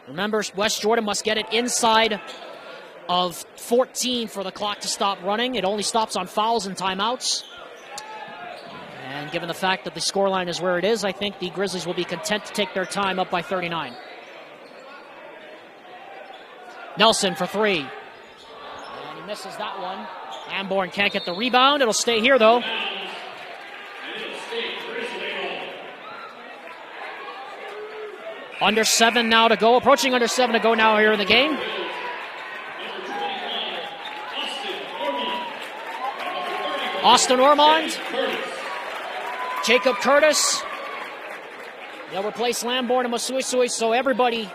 A: Remember, West Jordan must get it inside of 14 for the clock to stop running. It only stops on fouls and timeouts. And given the fact that the scoreline is where it is, I think the Grizzlies will be content to take their time up by 39. Nelson for 3. And he misses that one. Lamborn can't get the rebound. It'll stay here, though. Under 7 now to go. Approaching under 7 to go now here in the game. Austin Ormond. Jacob Curtis. They'll replace Lamborn and Masuisui, so everybody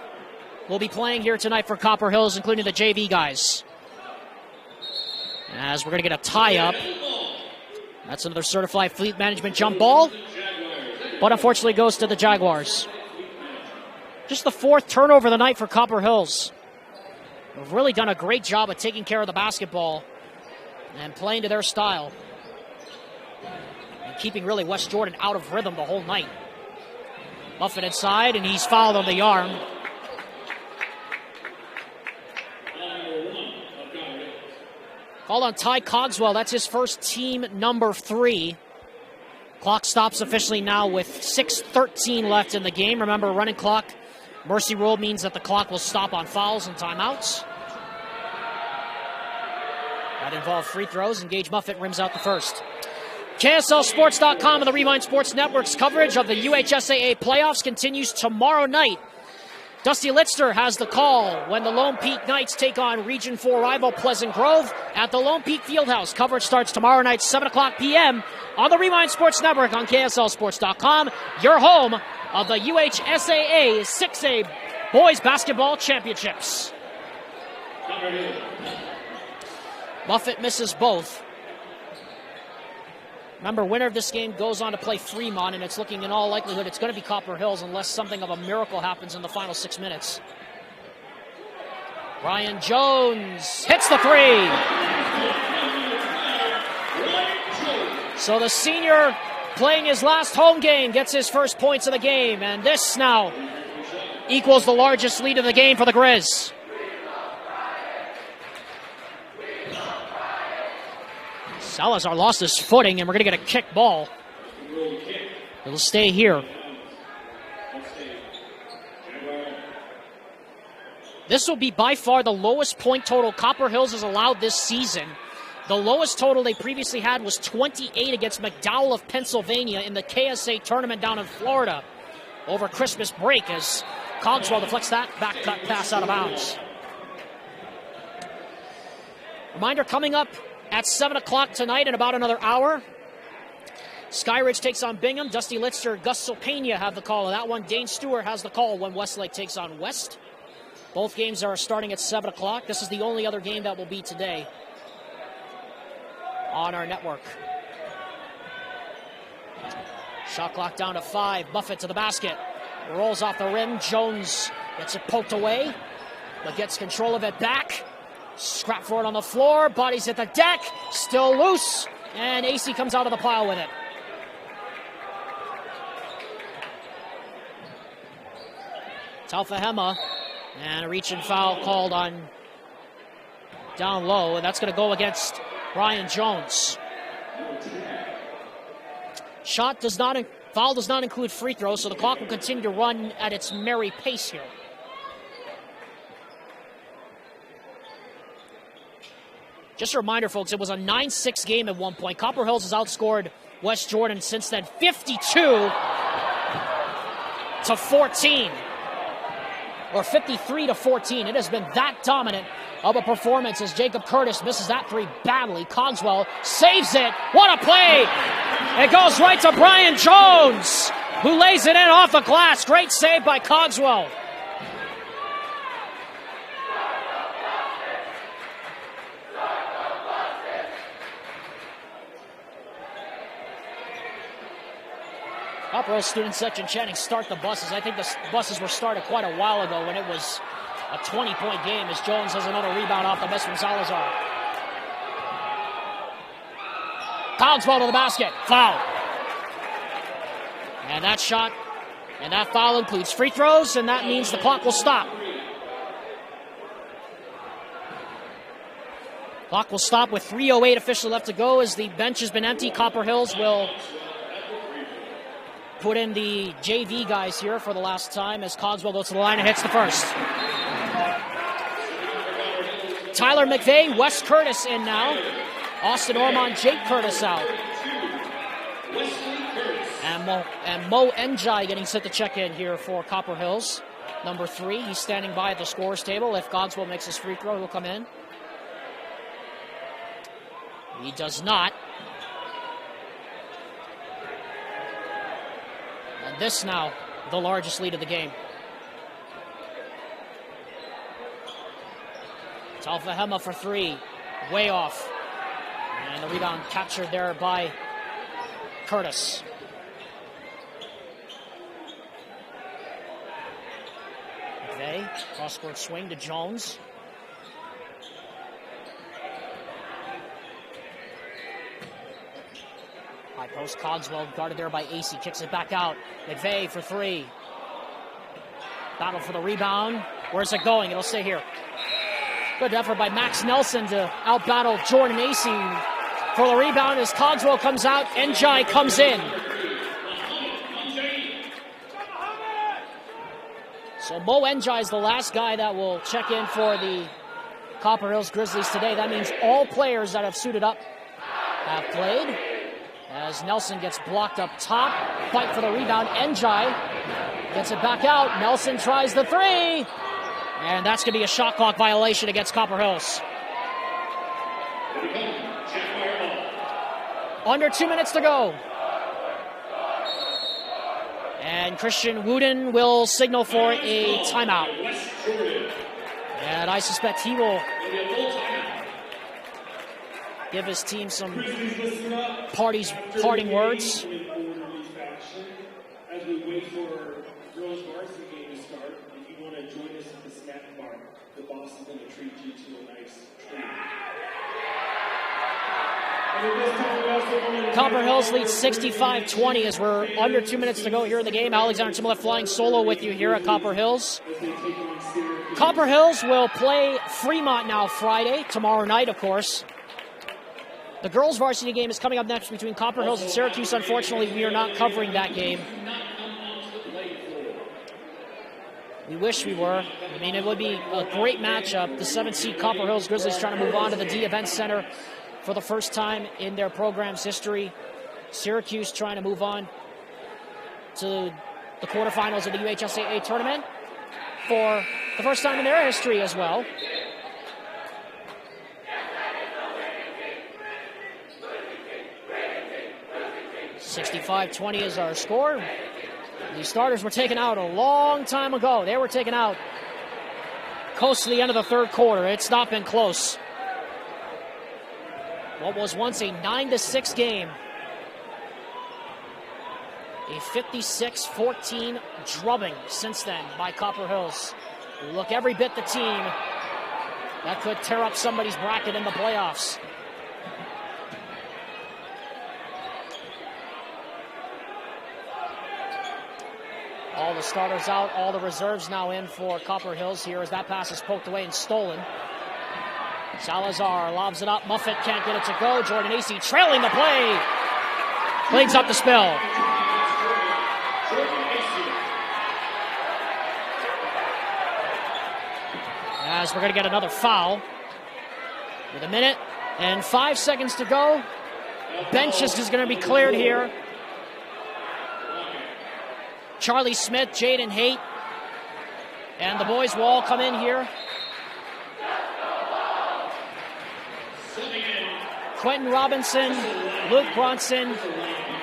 A: will be playing here tonight for Copper Hills, including the JV guys. As we're going to get a tie-up. That's another certified fleet management jump ball. But unfortunately goes to the Jaguars. Just the fourth turnover of the night for Copper Hills. They've really done a great job of taking care of the basketball and playing to their style. And keeping really West Jordan out of rhythm the whole night. Muffin inside, and he's fouled on the arm. Called on Ty Cogswell. That's his first team number 3. Clock stops officially now with 6:13 left in the game. Remember, running clock, mercy rule means that the clock will stop on fouls and timeouts. That involved free throws, and Gage Muffet rims out the first. KSLSports.com and the Rewind Sports Network's coverage of the UHSAA playoffs continues tomorrow night. Dusty Litster has the call when the Lone Peak Knights take on Region 4 rival Pleasant Grove at the Lone Peak Fieldhouse. Coverage starts tomorrow night, 7 o'clock p.m. on the Rewind Sports Network on KSLSports.com, your home of the UHSAA 6A Boys Basketball Championships. Muffet misses both. Remember, winner of this game goes on to play Fremont, and it's looking in all likelihood it's going to be Copper Hills unless something of a miracle happens in the final 6 minutes. Brian Jones hits the three. So the senior playing his last home game gets his first points of the game, and this now equals the largest lead of the game for the Grizz. Salazar lost his footing, and we're going to get a kick ball. It'll stay here. This will be by far the lowest point total Copper Hills has allowed this season. The lowest total they previously had was 28 against McDowell of Pennsylvania in the KSA tournament down in Florida over Christmas break as Cogswell deflects that back cut pass out of bounds. Reminder coming up at 7 o'clock tonight in about another hour. Skyridge takes on Bingham. Dusty Litster, Gus Sopena have the call of that one. Dane Stewart has the call when Westlake takes on West. Both games are starting at 7 o'clock. This is the only other game that will be today on our network. Shot clock down to 5. Buffett to the basket. Rolls off the rim. Jones gets it poked away, but gets control of it back. Scrap for it on the floor. Bodies at the deck. Still loose. And AC comes out of the pile with it. Talfahema. And a reach and foul called on down low. And that's going to go against Brian Jones. Foul does not include free throws, so the clock will continue to run at its merry pace here. Just a reminder, folks, it was a 9-6 game at one point. Copper Hills has outscored West Jordan since then 52-14. Or 53-14. It has been that dominant of a performance as Jacob Curtis misses that three badly. Cogswell saves it. What a play! It goes right to Brian Jones, who lays it in off the glass. Great save by Cogswell. Copper Hills student section chanting, "Start the buses." I think the buses were started quite a while ago when it was a 20-point game as Jones has another rebound off the miss from Salazar. Cogswell to the basket. Foul. And that shot and that foul includes free throws, and that means the clock will stop. Clock will stop with 3:08 officially left to go as the bench has been empty. Copper Hills will put in the JV guys here for the last time as Cogswell goes to the line and hits the first. Tyler McVeigh, Wes Curtis in now. Austin Ormond, Jake Curtis out. And Mo Njai getting set to check in here for Copper Hills. Number 3, he's standing by at the scorer's table. If Cogswell makes his free throw, he'll come in. He does not. And this now, the largest lead of the game. Talfahema for 3, way off. And the rebound captured there by Curtis. McVeigh, cross-court swing to Jones. High post, Cogswell guarded there by AC, kicks it back out. McVeigh for 3. Battle for the rebound. Where's it going? It'll stay here. Good effort by Max Nelson to out-battle Jordan AC for the rebound as Cogswell comes out. Njai comes in. So Mo Njai is the last guy that will check in for the Copper Hills Grizzlies today. That means all players that have suited up have played. As Nelson gets blocked up top. Fight for the rebound. Njai gets it back out. Nelson tries the 3. And that's going to be a shot clock violation against Copper Hills. Under 2 minutes to go. And Christian Wooden will signal for a timeout. And I suspect he will give his team some parting words.
J: As we wait for girls varsity game to start, if you want to join us at the snack bar, the
E: the boss is going to treat you to a nice treat.
A: Copper Hills leads 65-20 as we're under 2 minutes to go here in the game. Alexander Timolette flying solo with you here at Copper Hills. Copper Hills will play Fremont now Friday, tomorrow night, of course. The girls' varsity game is coming up next between Copper Hills and Syracuse. Unfortunately, we are not covering that game. We wish we were. I mean, it would be a great matchup. The 7th seed Copper Hills Grizzlies trying to move on to the D Event Center for the first time in their program's history. Syracuse trying to move on to the quarterfinals of the UHSAA tournament for the first time in their history as well. $65-20 is our score. These starters were taken out a long time ago. They were taken out close to the end of the third quarter. It's not been close. What was once a 9-6 game, a 56-14 drubbing since then by Copper Hills. Look every bit the team that could tear up somebody's bracket in the playoffs. All the starters out, all the reserves now in for Copper Hills here as that pass is poked away and stolen. Salazar lobs it up. Muffet can't get it to go. Jordan Acey trailing the play. Cleans up the spill. As we're going to get another foul. With 1 minute and 5 seconds to go. Benches is going to be cleared here. Charlie Smith, Jaden Haight, and the boys will all come in here. Quentin Robinson, Luke Bronson,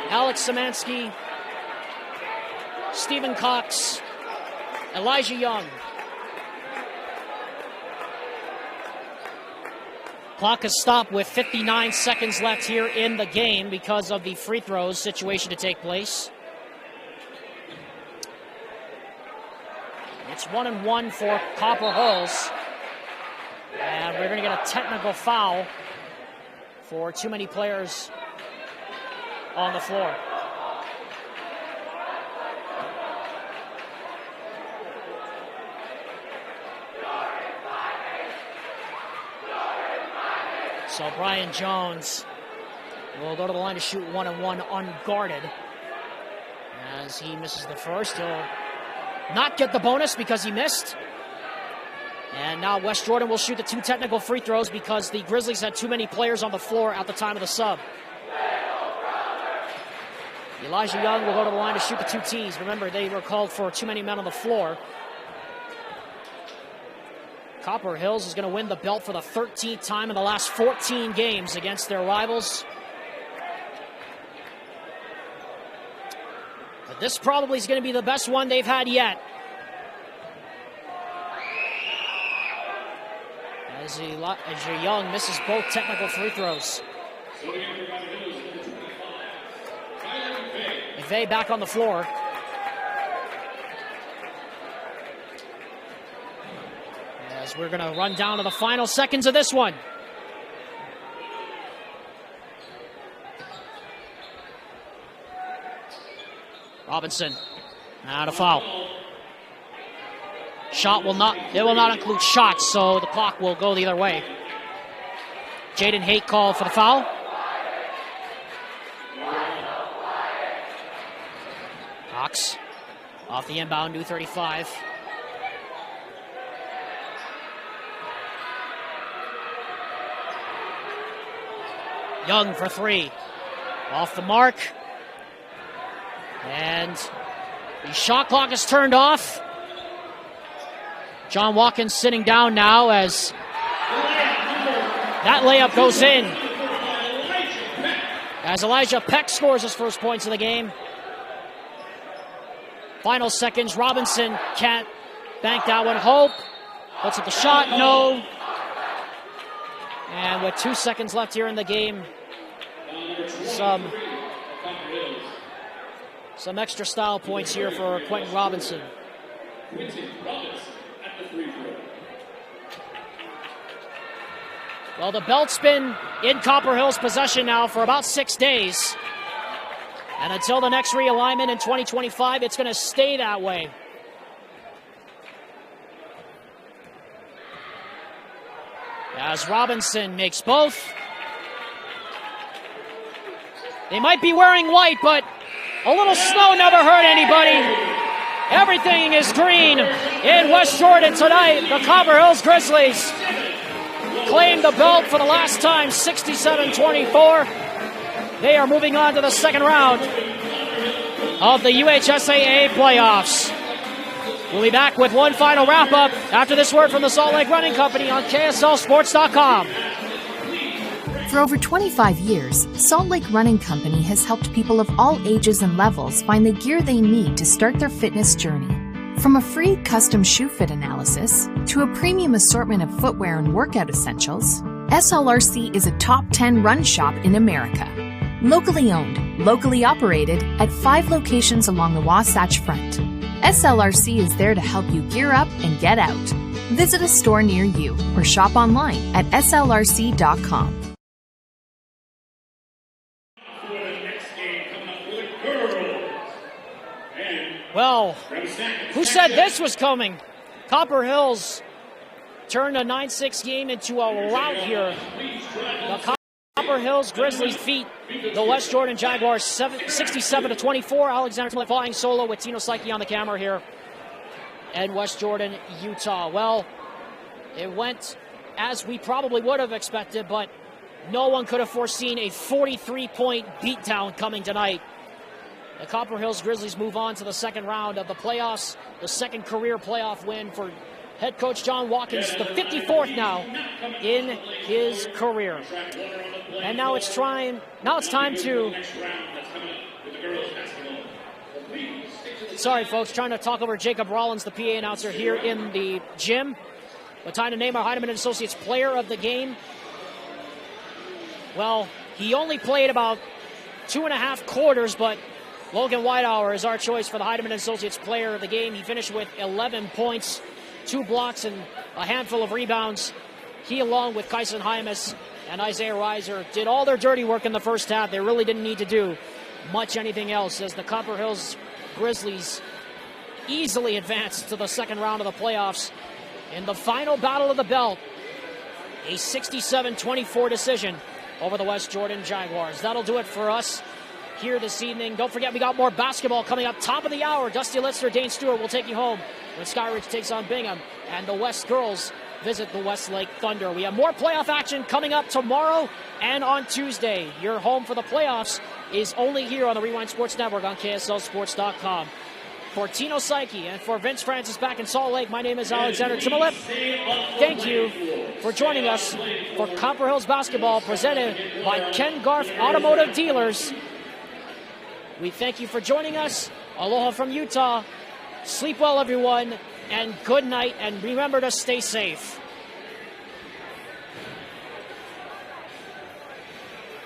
A: Alex Szymanski, Stephen Cox, Elijah Young. Clock has stopped with 59 seconds left here in the game because of the free throws situation to take place. It's 1-1 for Copper Hills. And we're going to get a technical foul for too many players on the floor. So Brian Jones will go to the line to shoot 1-1 unguarded. As he misses the first, he'll not get the bonus because he missed. And now West Jordan will shoot the 2 technical free throws because the Grizzlies had too many players on the floor at the time of the sub. Elijah Young will go to the line to shoot the 2 tees. Remember, they were called for too many men on the floor. Copper Hills is going to win the belt for the 13th time in the last 14 games against their rivals. But this probably is going to be the best one they've had yet. As Young misses both technical free throws. McVeigh back on the floor. As we're going to run down to the final seconds of this one. Robinson, not a foul. Shot will not include shots, so the clock will go the other way. Jaden Haight called for the foul. Cox off the inbound, new 35. Young for 3. Off the mark. And the shot clock is turned off. John Watkins sitting down now as that layup goes in. As Elijah Peck scores his first points of the game. Final seconds, Robinson can't bank that one. Hope puts up the shot, no. And with 2 seconds left here in the game, some extra style points here for Quentin Robinson. Well, the belt's been in Copper Hill's possession now for about 6 days. And until the next realignment in 2025, it's going to stay that way. As Robinson makes both. They might be wearing white, but a little snow never hurt anybody. Everything is green in West Jordan tonight. The Copper Hills Grizzlies claim the belt for the last time, 67-24. They are moving on to the second round of the UHSAA playoffs. We'll be back with one final wrap-up after this word from the Salt Lake Running Company on KSLSports.com.
B: For over 25 years, Salt Lake Running Company has helped people of all ages and levels find the gear they need to start their fitness journey. From a free custom shoe fit analysis to a premium assortment of footwear and workout essentials, SLRC is a top 10 run shop in America. Locally owned, locally operated at 5 locations along the Wasatch Front. SLRC is there to help you gear up and get out. Visit a store near you or shop online at slrc.com.
A: Well, who said this was coming? Copper turned a 9-6 game into a rout here. The Copper Hills Grizzlies defeat the West Jordan Jaguars 67-24. Alexander Timlett flying solo with Tino Psyche on the camera here in West Jordan, Utah. Well, it went as we probably would have expected, but no one could have foreseen a 43-point beatdown coming tonight. The Copper Hills Grizzlies move on to the second round of the playoffs, the second career playoff win for head coach John Watkins, the 54th now in his career. And now it's time to... Sorry, folks, trying to talk over Jacob Rollins, the PA announcer here in the gym. But time to name our Heidemann & Associates player of the game. Well, he only played about 2.5 quarters, but Logan Whitehour is our choice for the Heidemann & Associates player of the game. He finished with 11 points, 2 blocks, and a handful of rebounds. He, along with Kyson Hymas and Isaiah Reiser, did all their dirty work in the first half. They really didn't need to do much anything else as the Copper Hills Grizzlies easily advanced to the second round of the playoffs in the final battle of the belt. A 67-24 decision over the West Jordan Jaguars. That'll do it for us here this evening. Don't forget, we got more basketball coming up. Top of the hour, Dusty Litzner, Dane Stewart will take you home when Skyridge takes on Bingham and the West girls visit the Westlake Thunder. We have more playoff action coming up tomorrow and on Tuesday. Your home for the playoffs is only here on the Rewind Sports Network on KSLSports.com. For Tino Psyche and for Vince Francis back in Salt Lake, my name is Alexander Timolip. Thank you for joining us for Copper Hills Basketball, presented by Ken Garff Automotive Dealers. We thank you for joining us. Aloha from Utah. Sleep well, everyone, and good night, and remember to stay safe.